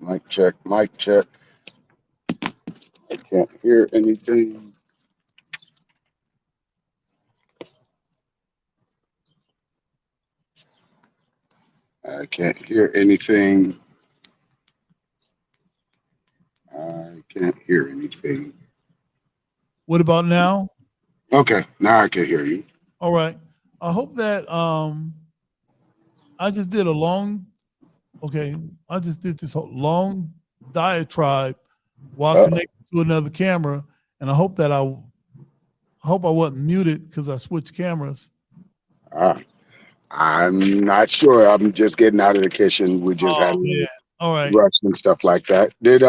Mic check, mic check. I can't hear anything. I can't hear anything. I can't hear anything. What about now? Okay, now I can hear you. All right. I hope that I just did a long I just did this long diatribe while Uh, connected to another camera, and I hope that I wasn't muted because I switched cameras. I'm not sure. I'm just getting out of the kitchen. We just Oh had a man. little All right. rush and stuff like that. Did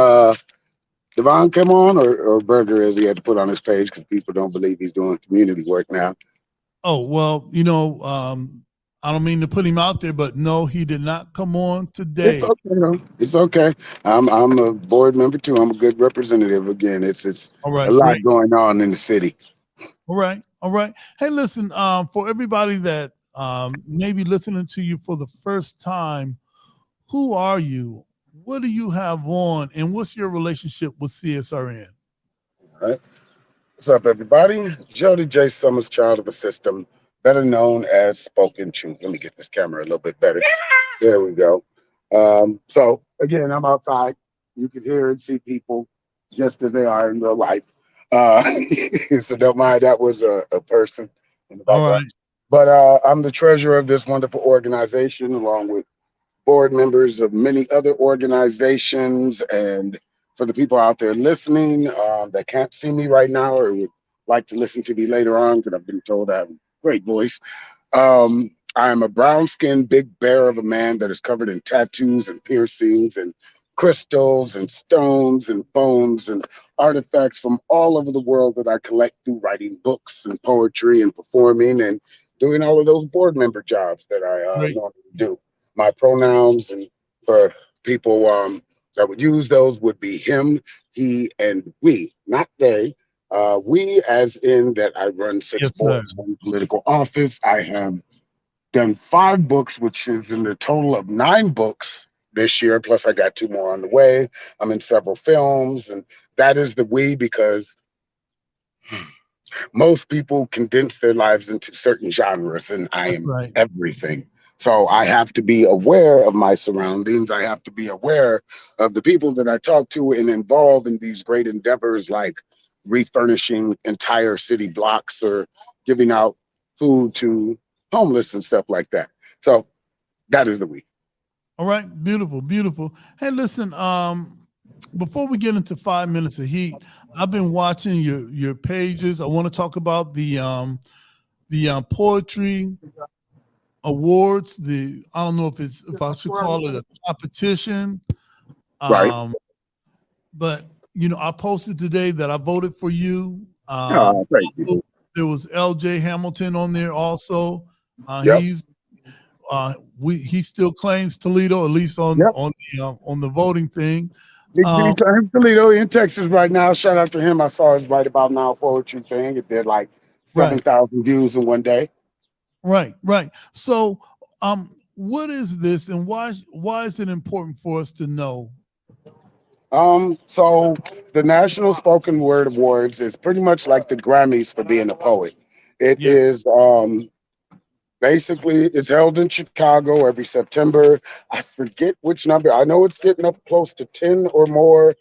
Devon come on or Berger as he had to put on his page because people don't believe he's doing community work now? Oh well, I don't mean to put him out there, but no, he did not come on It's today. okay, though. It's okay. I'm a board member too. I'm a good representative. Again, it's All a right, lot great. going on in the city. All right, all right. Hey, listen, for everybody that may be listening to you for the first time, who are you? What do you have on, and what's your relationship with CSRN? All right. What's up, everybody? Jody J. Summers, child of the system, better known as Spoken Truth. Let me get this camera a little bit better. There we go. So again, I'm outside. You can hear and see people just as they are in real life. Uh, so don't mind that was a person in the All background. right, But I'm the treasurer of this wonderful organization, along with board members of many other organizations. And for the people out there listening that can't see me right now or would like to listen to me later on, because I've been told I have a great voice, I am a brown skinned big bear of a man that is covered in tattoos and piercings and crystals and stones and bones and artifacts from all over the world that I collect through writing books and poetry and performing and doing all of those board member jobs that I great. normally do. My pronouns and for people that would use those would be him, he, and we, not they. We, as in that I run 6 Yes, sir. boards in political office. I have done 5 books, which is in the total of 9 books this year. Plus, I got 2 more on the way. I'm in several films, and that is the we because most people condense their lives into certain genres, and I That's am right. everything. So I have to be aware of my surroundings. I have to be aware of the people that I talk to and involve in these great endeavors like refurnishing entire city blocks or giving out food to homeless and stuff like that. So that is the week. All right, beautiful, beautiful. Hey, listen, before we get into 5 minutes of heat, I've been watching your pages. I want to talk about the poetry awards. I don't know if I should call it a competition. Right. Um, but I posted today that I voted for you. Thank you. Also, there was LJ Hamilton on there also. Yep. He still claims Toledo, at least on Yep. on the voting thing. Big Um, Kitty Time Toledo in Texas right now. Shout out to him. I saw his Right About Now poetry thing. It did like right, 7,000 views in one day. right. So, what is this, and why is it important for us to know? So the National Spoken Word Awards is pretty much like the Grammys for being a poet. It Yeah, is basically, it's held in Chicago every September. I forget which number. I know it's getting up close to 10 or more.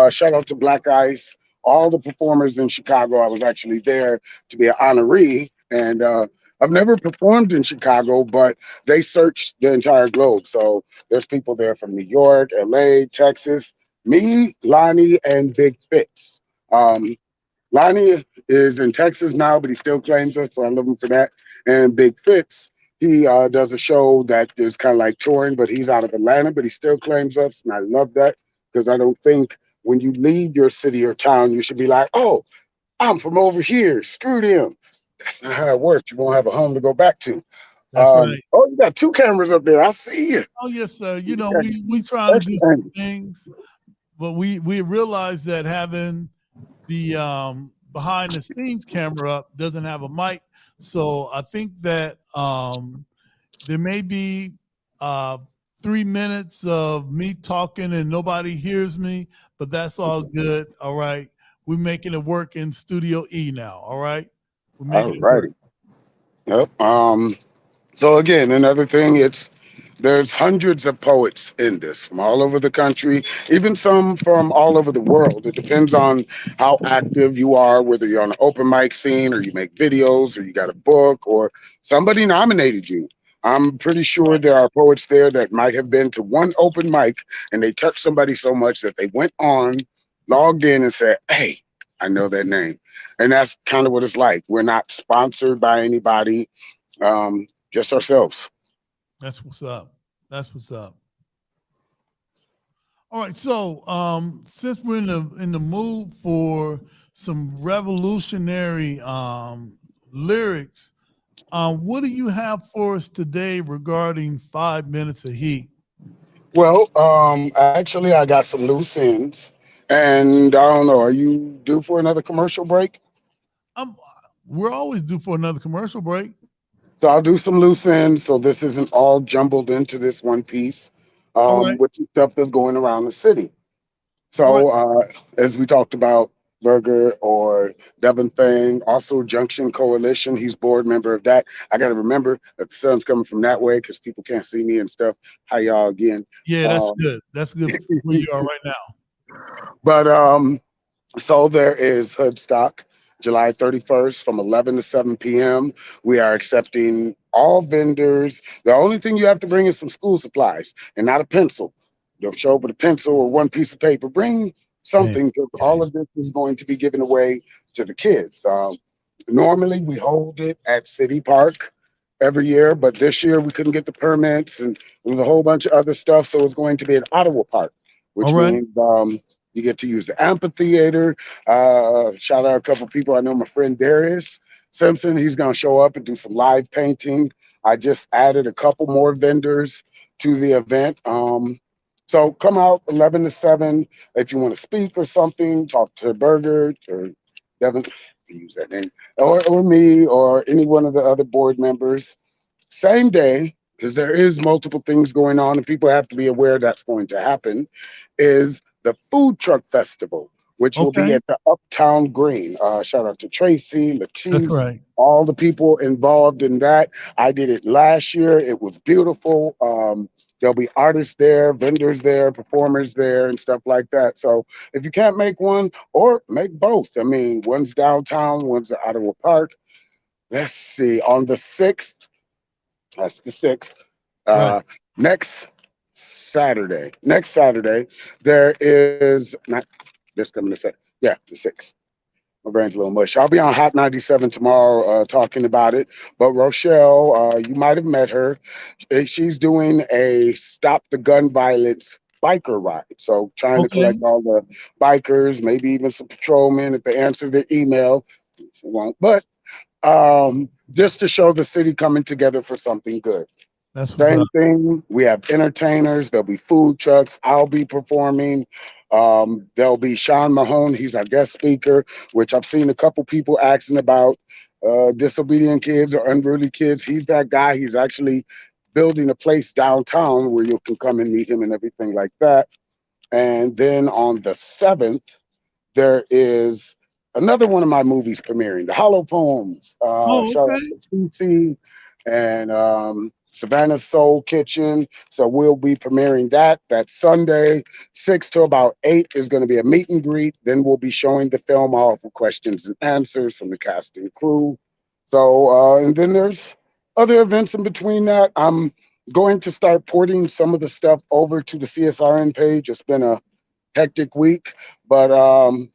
Shout out to Black Ice, all the performers in Chicago. I was actually there to be an honoree. And I've never performed in Chicago, but they searched the entire globe. So there's people there from New York, LA, Texas, me, Lonnie, and Big Fitz. Lonnie is in Texas now, but he still claims us, so I love him for that. And Big Fitz, he does a show that is kind of like touring, but he's out of Atlanta, but he still claims us, and I love that because I don't think when you leave your city or town, you should be like, oh, I'm from over here, screw them. That's not how it works. You won't have a home to go back to. that's right. Oh, you got 2 cameras up there. I see you. Oh yes, sir. Okay. We trying to do some Excellent. things, but we realize that having the behind the scenes camera up doesn't have a mic. So I think that there may be 3 minutes of me talking and nobody hears me, but that's all good. All right. We're making it work in Studio E now. All right. We're All making it work. righty. Yep. So again, another thing, there's hundreds of poets in this from all over the country, even some from all over the world. It depends on how active you are, whether you're on an open mic scene or you make videos or you got a book or somebody nominated you. I'm pretty sure there are poets there that might have been to one open mic and they touched somebody so much that they went on, logged in and said, hey, I know that name. And that's kind of what it's like. We're not sponsored by anybody, just ourselves. That's what's up. That's what's up. All right. So since we're in the mood for some revolutionary lyrics, what do you have for us today regarding 5 minutes of heat? Well, actually, I got some loose ends, and I don't know. Are you due for another commercial break? Um, we're always due for another commercial break. So I'll do some loose ends, so this isn't all jumbled into this one piece, All right. with some stuff that's going around the city. All right. So, as we talked about, Berger or Devin Fang, also Junction Coalition, he's board member of that. I got to remember that the sun's coming from that way because people can't see me and stuff. Hi, y'all again. Yeah, that's Um, good. That's good where you are right now. but So there is Hoodstock, July 31st from 11 to 7 p.m. We are accepting all vendors. The only thing you have to bring is some school supplies and not a pencil. Don't show up with a pencil or one piece of paper. Bring Man, something because all of this is going to be given away to the kids. Normally we hold it at City Park every year, but this year we couldn't get the permits and there was a whole bunch of other stuff. So it's going to be at Ottawa Park, all which right. means you get to use the amphitheater. Shout out a couple people. I know my friend Darius Simpson. He's going to show up and do some live painting. I just added a couple more vendors to the event. So come out 11 to 7 if you want to speak or something. Talk to Berger or Devin, to use that name, or me or any one of the other board members. Same day, because there is multiple things going on and people have to be aware that's going to happen, is the Food Truck Festival, which will be Okay. at the Uptown Green. Shout out to Tracy, That's Latisse, right. all the people involved in that. I did it last year. It was beautiful. There'll be artists there, vendors there, performers there, and stuff like that. So if you can't make one, or make both. I mean, one's downtown, one's at Ottawa Park. Let's see, on the 6th, that's the 6th. Right. Uh, next Saturday, there is not this coming to say, yeah, the 6th. My brain's a little mush. I'll be on Hot 97 tomorrow talking about it. But Rochelle, you might have met her. She's doing a Stop the Gun Violence biker ride. So trying to Okay. collect all the bikers, maybe even some patrolmen if they answer their email. She won't. But just to show the city coming together for something good. That's what's up. Same thing. We have entertainers. There'll be food trucks. I'll be performing. There'll be Sean Mahone. He's our guest speaker, which I've seen a couple people asking about disobedient kids or unruly kids. He's that guy. He's actually building a place downtown where you can come and meet him and everything like that. And then on the 7th, there is another one of my movies premiering, The Hollow Poems. Oh, Shout out okay. to CC and Savannah Soul Kitchen. So we'll be premiering that Sunday, 6 to about 8 is going to be a meet and greet. Then we'll be showing the film off for questions and answers from the cast and crew. So, and then there's other events in between that. I'm going to start porting some of the stuff over to the CSRN page. It's been a hectic week, but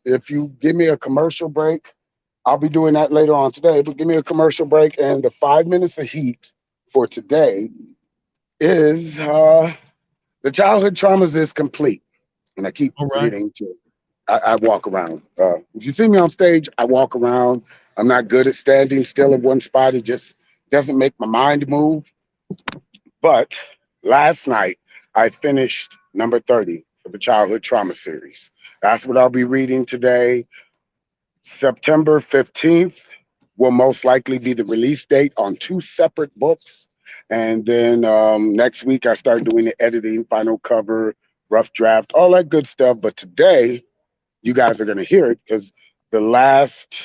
if you give me a commercial break, I'll be doing that later on today, but give me a commercial break, and the 5 minutes of heat for today is the childhood traumas is complete. And I keep All right. forgetting to I walk around. If you see me on stage, I walk around. I'm not good at standing still in one spot. It just doesn't make my mind move. But last night I finished number 30 for the childhood trauma series. That's what I'll be reading today. September 15th will most likely be the release date on two separate books. And then next week, I start doing the editing, final cover, rough draft, all that good stuff. But today, you guys are going to hear it because the last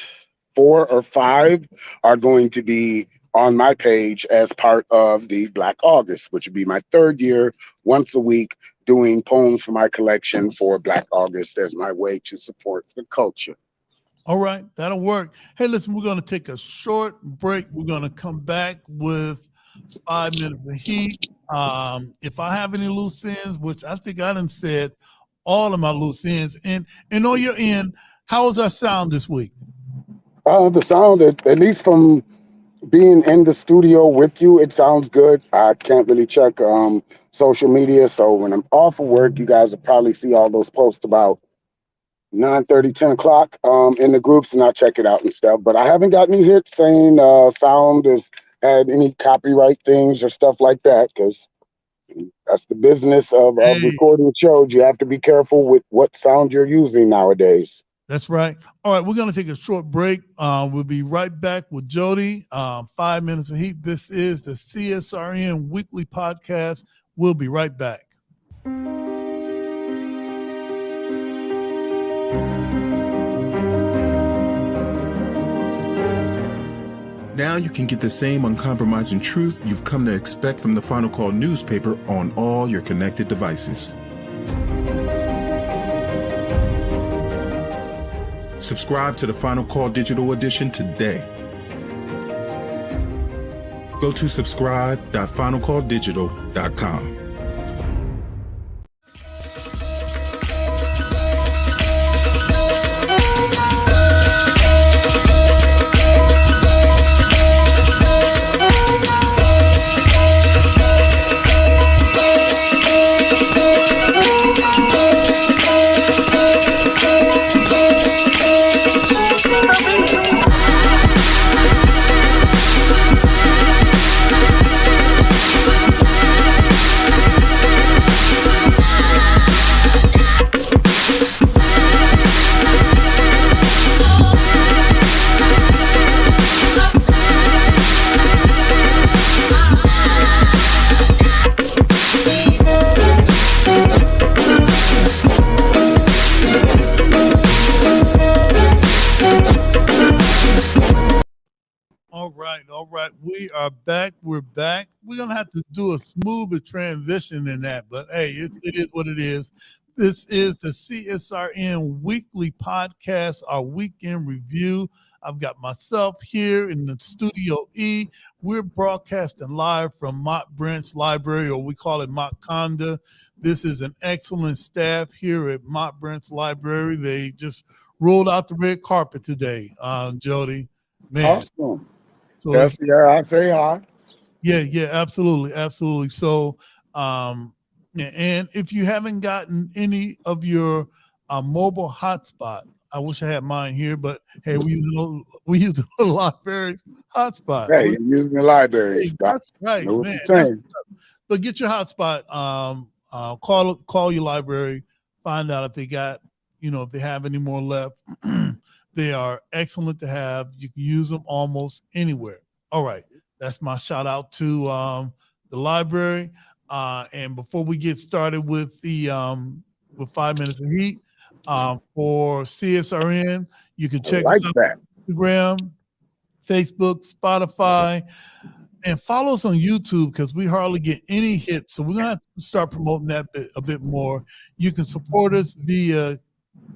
4 or 5 are going to be on my page as part of the Black August, which would be my 3rd year, once a week, doing poems for my collection for Black August as my way to support the culture. All right, that'll work. Hey, listen, we're going to take a short break. We're going to come back with 5 minutes of heat. If I have any loose ends, which I think I done said all of my loose ends, and on your end, how was our sound this week? The sound, at least from being in the studio with you, it sounds good. I can't really check social media, so when I'm off of work, you guys will probably see all those posts about 9:30, 10 o'clock in the groups, and I'll check it out and stuff. But I haven't got any hits saying sound has had any copyright things or stuff like that, because that's the business of Hey, recording shows. You have to be careful with what sound you're using nowadays. that's right. All right, we're going to take a short break. We'll be right back with Jody. 5 minutes of heat. This is the CSRN Weekly Podcast. We'll be right back. Now you can get the same uncompromising truth you've come to expect from the Final Call newspaper on all your connected devices. Subscribe to the Final Call digital edition today. Go to subscribe.finalcalldigital.com. All right. We are back. We're back. We're going to have to do a smoother transition than that, but hey, it is what it is. This is the CSRN Weekly Podcast, our weekend review. I've got myself here in the Studio E. We're broadcasting live from Mott Branch Library, or we call it Mott Conda. This is an excellent staff here at Mott Branch Library. They just rolled out the red carpet today, Jody. Man. Awesome. So Yes, yeah, I say hi. Yeah, absolutely. So, and if you haven't gotten any of your mobile hotspot, I wish I had mine here, but hey, we use the library's hotspot. Hey, you're using the library. That's right, know what man. you're saying. But get your hotspot. Call your library. Find out if they got, if they have any more left. They are excellent to have. You can use them almost anywhere. All right. That's my shout out to the library. And before we get started with the with 5 minutes of heat for CSRN, you can check us out on Instagram, Facebook, Spotify, and follow us on YouTube because we hardly get any hits. So we're gonna have to start promoting that a bit more. You can support us via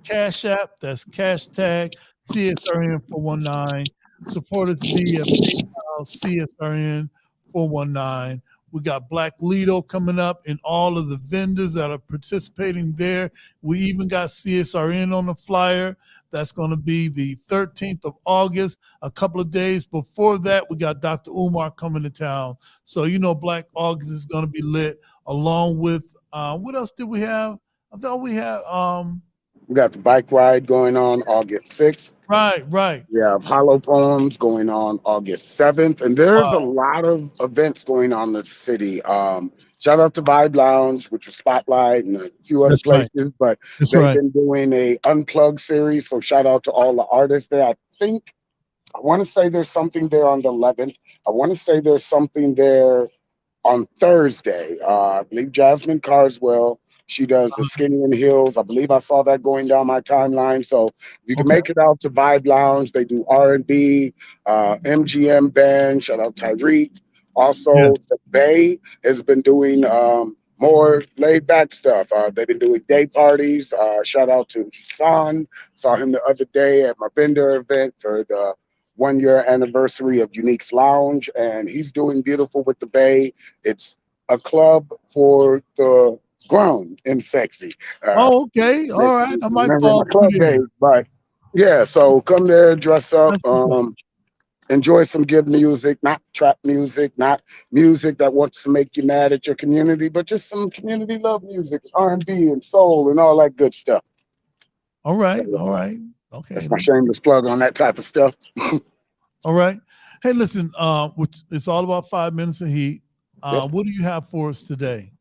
Cash App, that's #CSRN 419. Support us via PayPal, CSRN 419. We got Black Lido coming up and all of the vendors that are participating there. We even got CSRN on the flyer. That's going to be the 13th of August. A couple of days before that, we got Dr. Umar coming to town. So, Black August is going to be lit along with, what else did we have? I thought we had, we got the bike ride going on August 6th. Right. We have Hollow Poems going on August 7th. And there's a lot of events going on in the city. Shout out to Vibe Lounge, which is Spotlight and a few other places. But they've been doing a Unplugged series. So shout out to all the artists there. I want to say there's something there on the 11th. I want to say there's something there on Thursday. I believe Jasmine Carswell. She does the Skinny and Hills. I believe I saw that going down my timeline. So if you can Okay. make it out to Vibe Lounge, they do R&B, MGM band. Shout out Tyreek. Yeah. Also, the Bay has been doing more laid back stuff. They've been doing day parties. Shout out to Hassan. Saw him the other day at my vendor event for the 1 year anniversary of Unique's Lounge, and he's doing beautiful with the Bay. It's a club for the grown and sexy. Oh, okay. Makes All right. me I might remember fall my through club there. days, but yeah. So come there, dress up, That's what's up. enjoy some good music, not trap music, not music that wants to make you mad at your community, but just some community love music, R&B and soul and all that good stuff. All So, right. All right. Okay. that's my shameless plug on that type of stuff. All right. Hey, listen, it's all about 5 minutes of heat. Yep. What do you have for us today?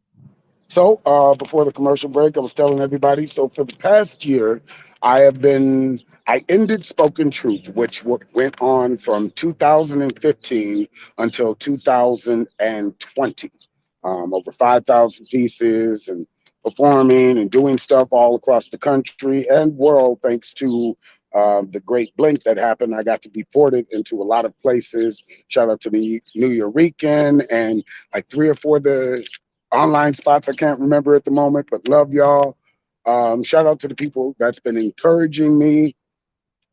So before the commercial break, I was telling everybody. So for the past year, I ended Spoken Truth, which went on from 2015 until 2020. Over 5,000 pieces and performing and doing stuff all across the country and world, thanks to the great blink that happened. I got to be ported into a lot of places. Shout out to the New Eurekan and like 3 or 4 of the online spots I can't remember at the moment, but love y'all. Shout out to the people that's been encouraging me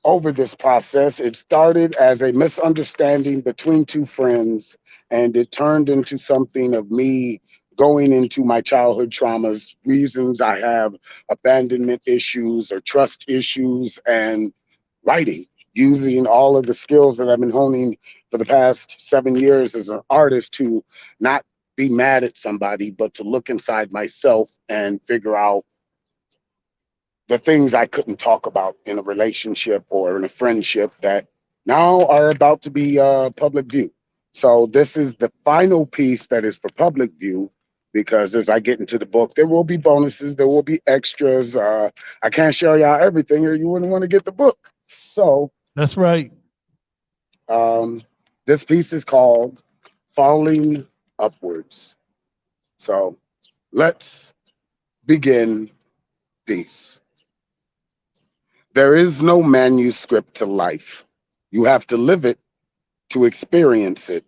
over this process. It started as a misunderstanding between two friends, and it turned into something of me going into my childhood traumas, reasons I have abandonment issues or trust issues, and writing, using all of the skills that I've been honing for the past 7 years as an artist to not be mad at somebody, but to look inside myself and figure out the things I couldn't talk about in a relationship or in a friendship that now are about to be public view. So this is the final piece that is for public view, because as I get into the book, there will be bonuses, there will be extras. I can't show y'all everything or you wouldn't want to get the book. So That's right. um, this piece is called Falling Upwards. So let's begin. Peace. There is no manuscript to life. You have to live it to experience it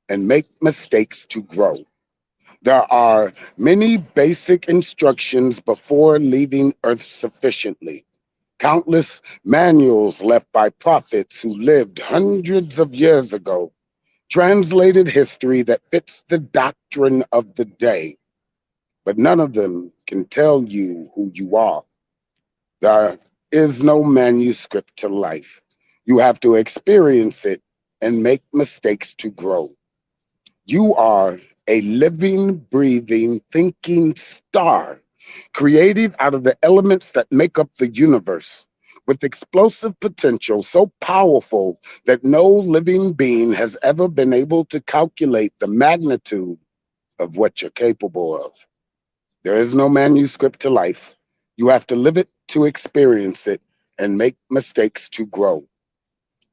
and make mistakes to grow. There are many basic instructions before leaving Earth sufficiently. Countless manuals left by prophets who lived hundreds of years ago. Translated history that fits the doctrine of the day. But none of them can tell you who you are. There is no manuscript to life. You have to experience it and make mistakes to grow. You are a living, breathing, thinking star, created out of the elements that make up the universe, with explosive potential so powerful that no living being has ever been able to calculate the magnitude of what you're capable of. There is no manuscript to life. You have to live it to experience it and make mistakes to grow.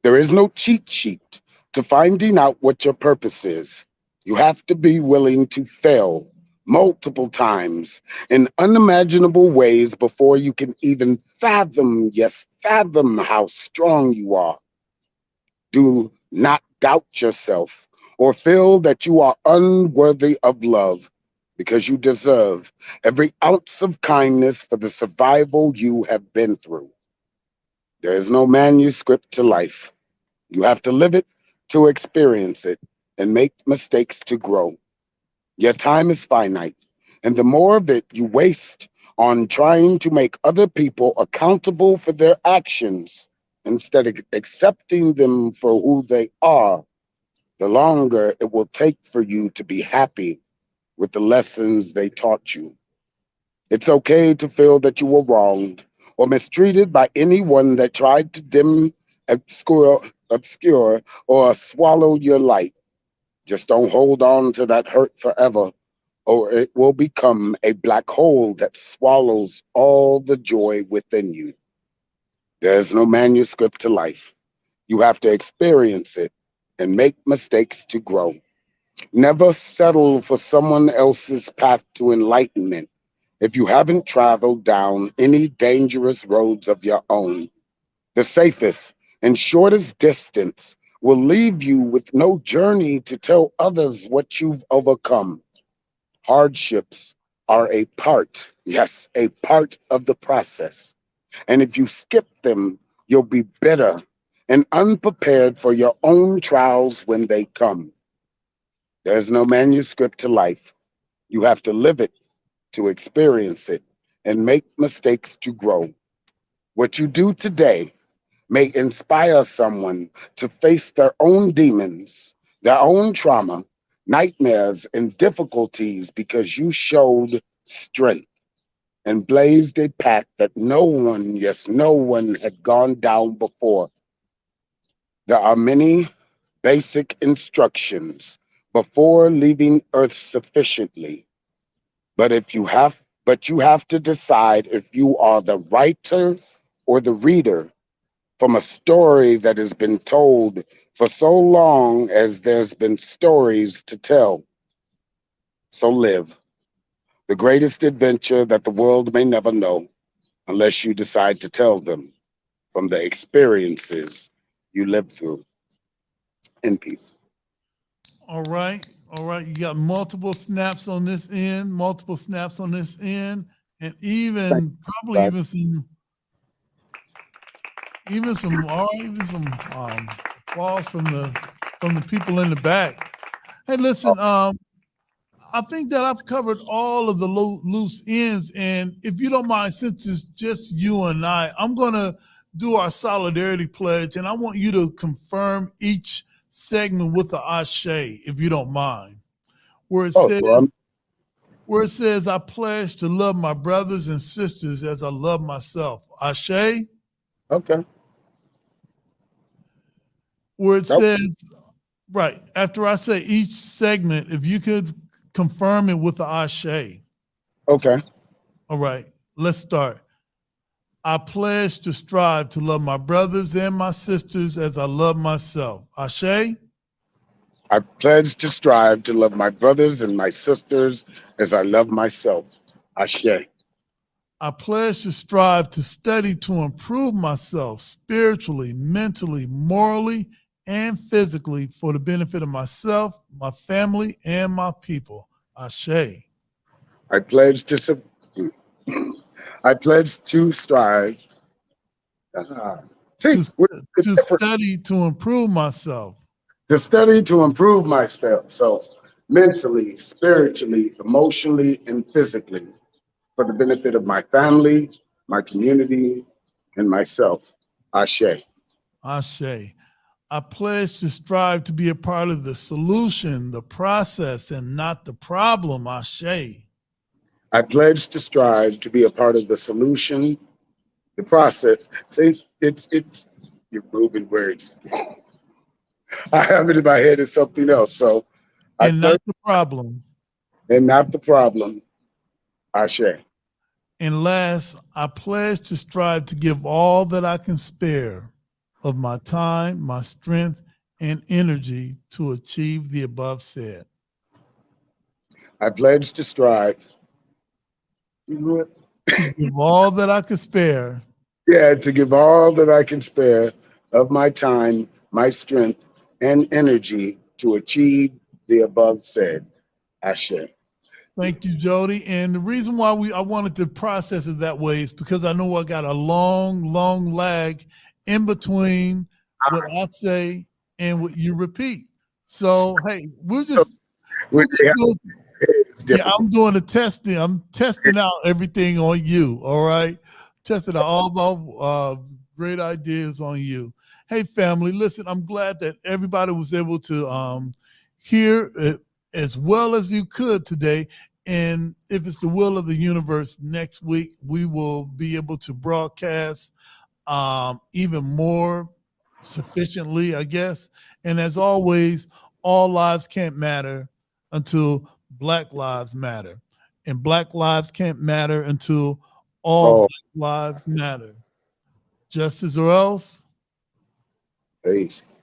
There is no cheat sheet to finding out what your purpose is. You have to be willing to fail multiple times in unimaginable ways before you can even fathom, yes, fathom how strong you are. Do not doubt yourself or feel that you are unworthy of love, because you deserve every ounce of kindness for the survival you have been through. There is no manuscript to life. You have to live it to experience it and make mistakes to grow. Your time is finite, and the more of it you waste on trying to make other people accountable for their actions instead of accepting them for who they are, the longer it will take for you to be happy with the lessons they taught you. It's okay to feel that you were wronged or mistreated by anyone that tried to dim, obscure, or swallow your light. Just don't hold on to that hurt forever, or it will become a black hole that swallows all the joy within you. There's no manuscript to life. You have to experience it and make mistakes to grow. Never settle for someone else's path to enlightenment if you haven't traveled down any dangerous roads of your own. The safest and shortest distance will leave you with no journey to tell others what you've overcome. Hardships are a part, yes, a part of the process. And if you skip them, you'll be bitter and unprepared for your own trials when they come. There's no manuscript to life. You have to live it to experience it and make mistakes to grow. What you do today may inspire someone to face their own demons, their own trauma, nightmares, and difficulties because you showed strength and blazed a path that no one, yes, no one had gone down before. There are many basic instructions before leaving Earth sufficiently. But you have to decide if you are the writer or the reader from a story that has been told for so long as there's been stories to tell. So live the greatest adventure that the world may never know unless you decide to tell them from the experiences you lived through. In peace. All right. All right. You got multiple snaps on this end, multiple snaps on this end, and even probably God. even some applause from the people in the back. Hey, listen, I think that I've covered all of the loose ends, and if you don't mind, since it's just you and I'm gonna do our solidarity pledge, and I want you to confirm each segment with the ashe, if you don't mind. Where it says, I pledge to love my brothers and sisters as I love myself. Ashe. Okay. Where it says, right, after I say each segment, if you could confirm it with the ashe. Okay. All right, let's start. I pledge to strive to love my brothers and my sisters as I love myself. Ashe. I pledge to strive to love my brothers and my sisters as I love myself. Ashe. I pledge to strive to study to improve myself spiritually, mentally, morally, and physically for the benefit of myself, my family, and my people. Ashe. I pledge to I pledge to strive To study to improve myself. To study to improve myself mentally, spiritually, emotionally, and physically for the benefit of my family, my community, and myself. Ashe. Ashe. I pledge to strive to be a part of the solution, the process, and not the problem. Ashe. I pledge to strive to be a part of the solution, the process. See, it's you're moving words. I have it in my head as something else. So and not the problem. And not the problem. Ashe. And last, I pledge to strive to give all that I can spare of my time, my strength, and energy to achieve the above said. I pledge to strive. You know what? To give all that I can spare. Yeah, to give all that I can spare of my time, my strength, and energy to achieve the above said. Ashe. Thank you, Jody. And the reason why I wanted to process it that way is because I know I got a long lag in between what I say and what you repeat. So hey, we're just doing, yeah, I'm doing the testing. I'm testing out everything on you. All right, testing out all my great ideas on you. Hey, family, listen. I'm glad that everybody was able to hear it as well as you could today. And if it's the will of the universe, next week we will be able to broadcast even more sufficiently, I guess. And as always, all lives can't matter until Black lives matter. And Black lives can't matter until all Black lives matter. Justice or else? Peace.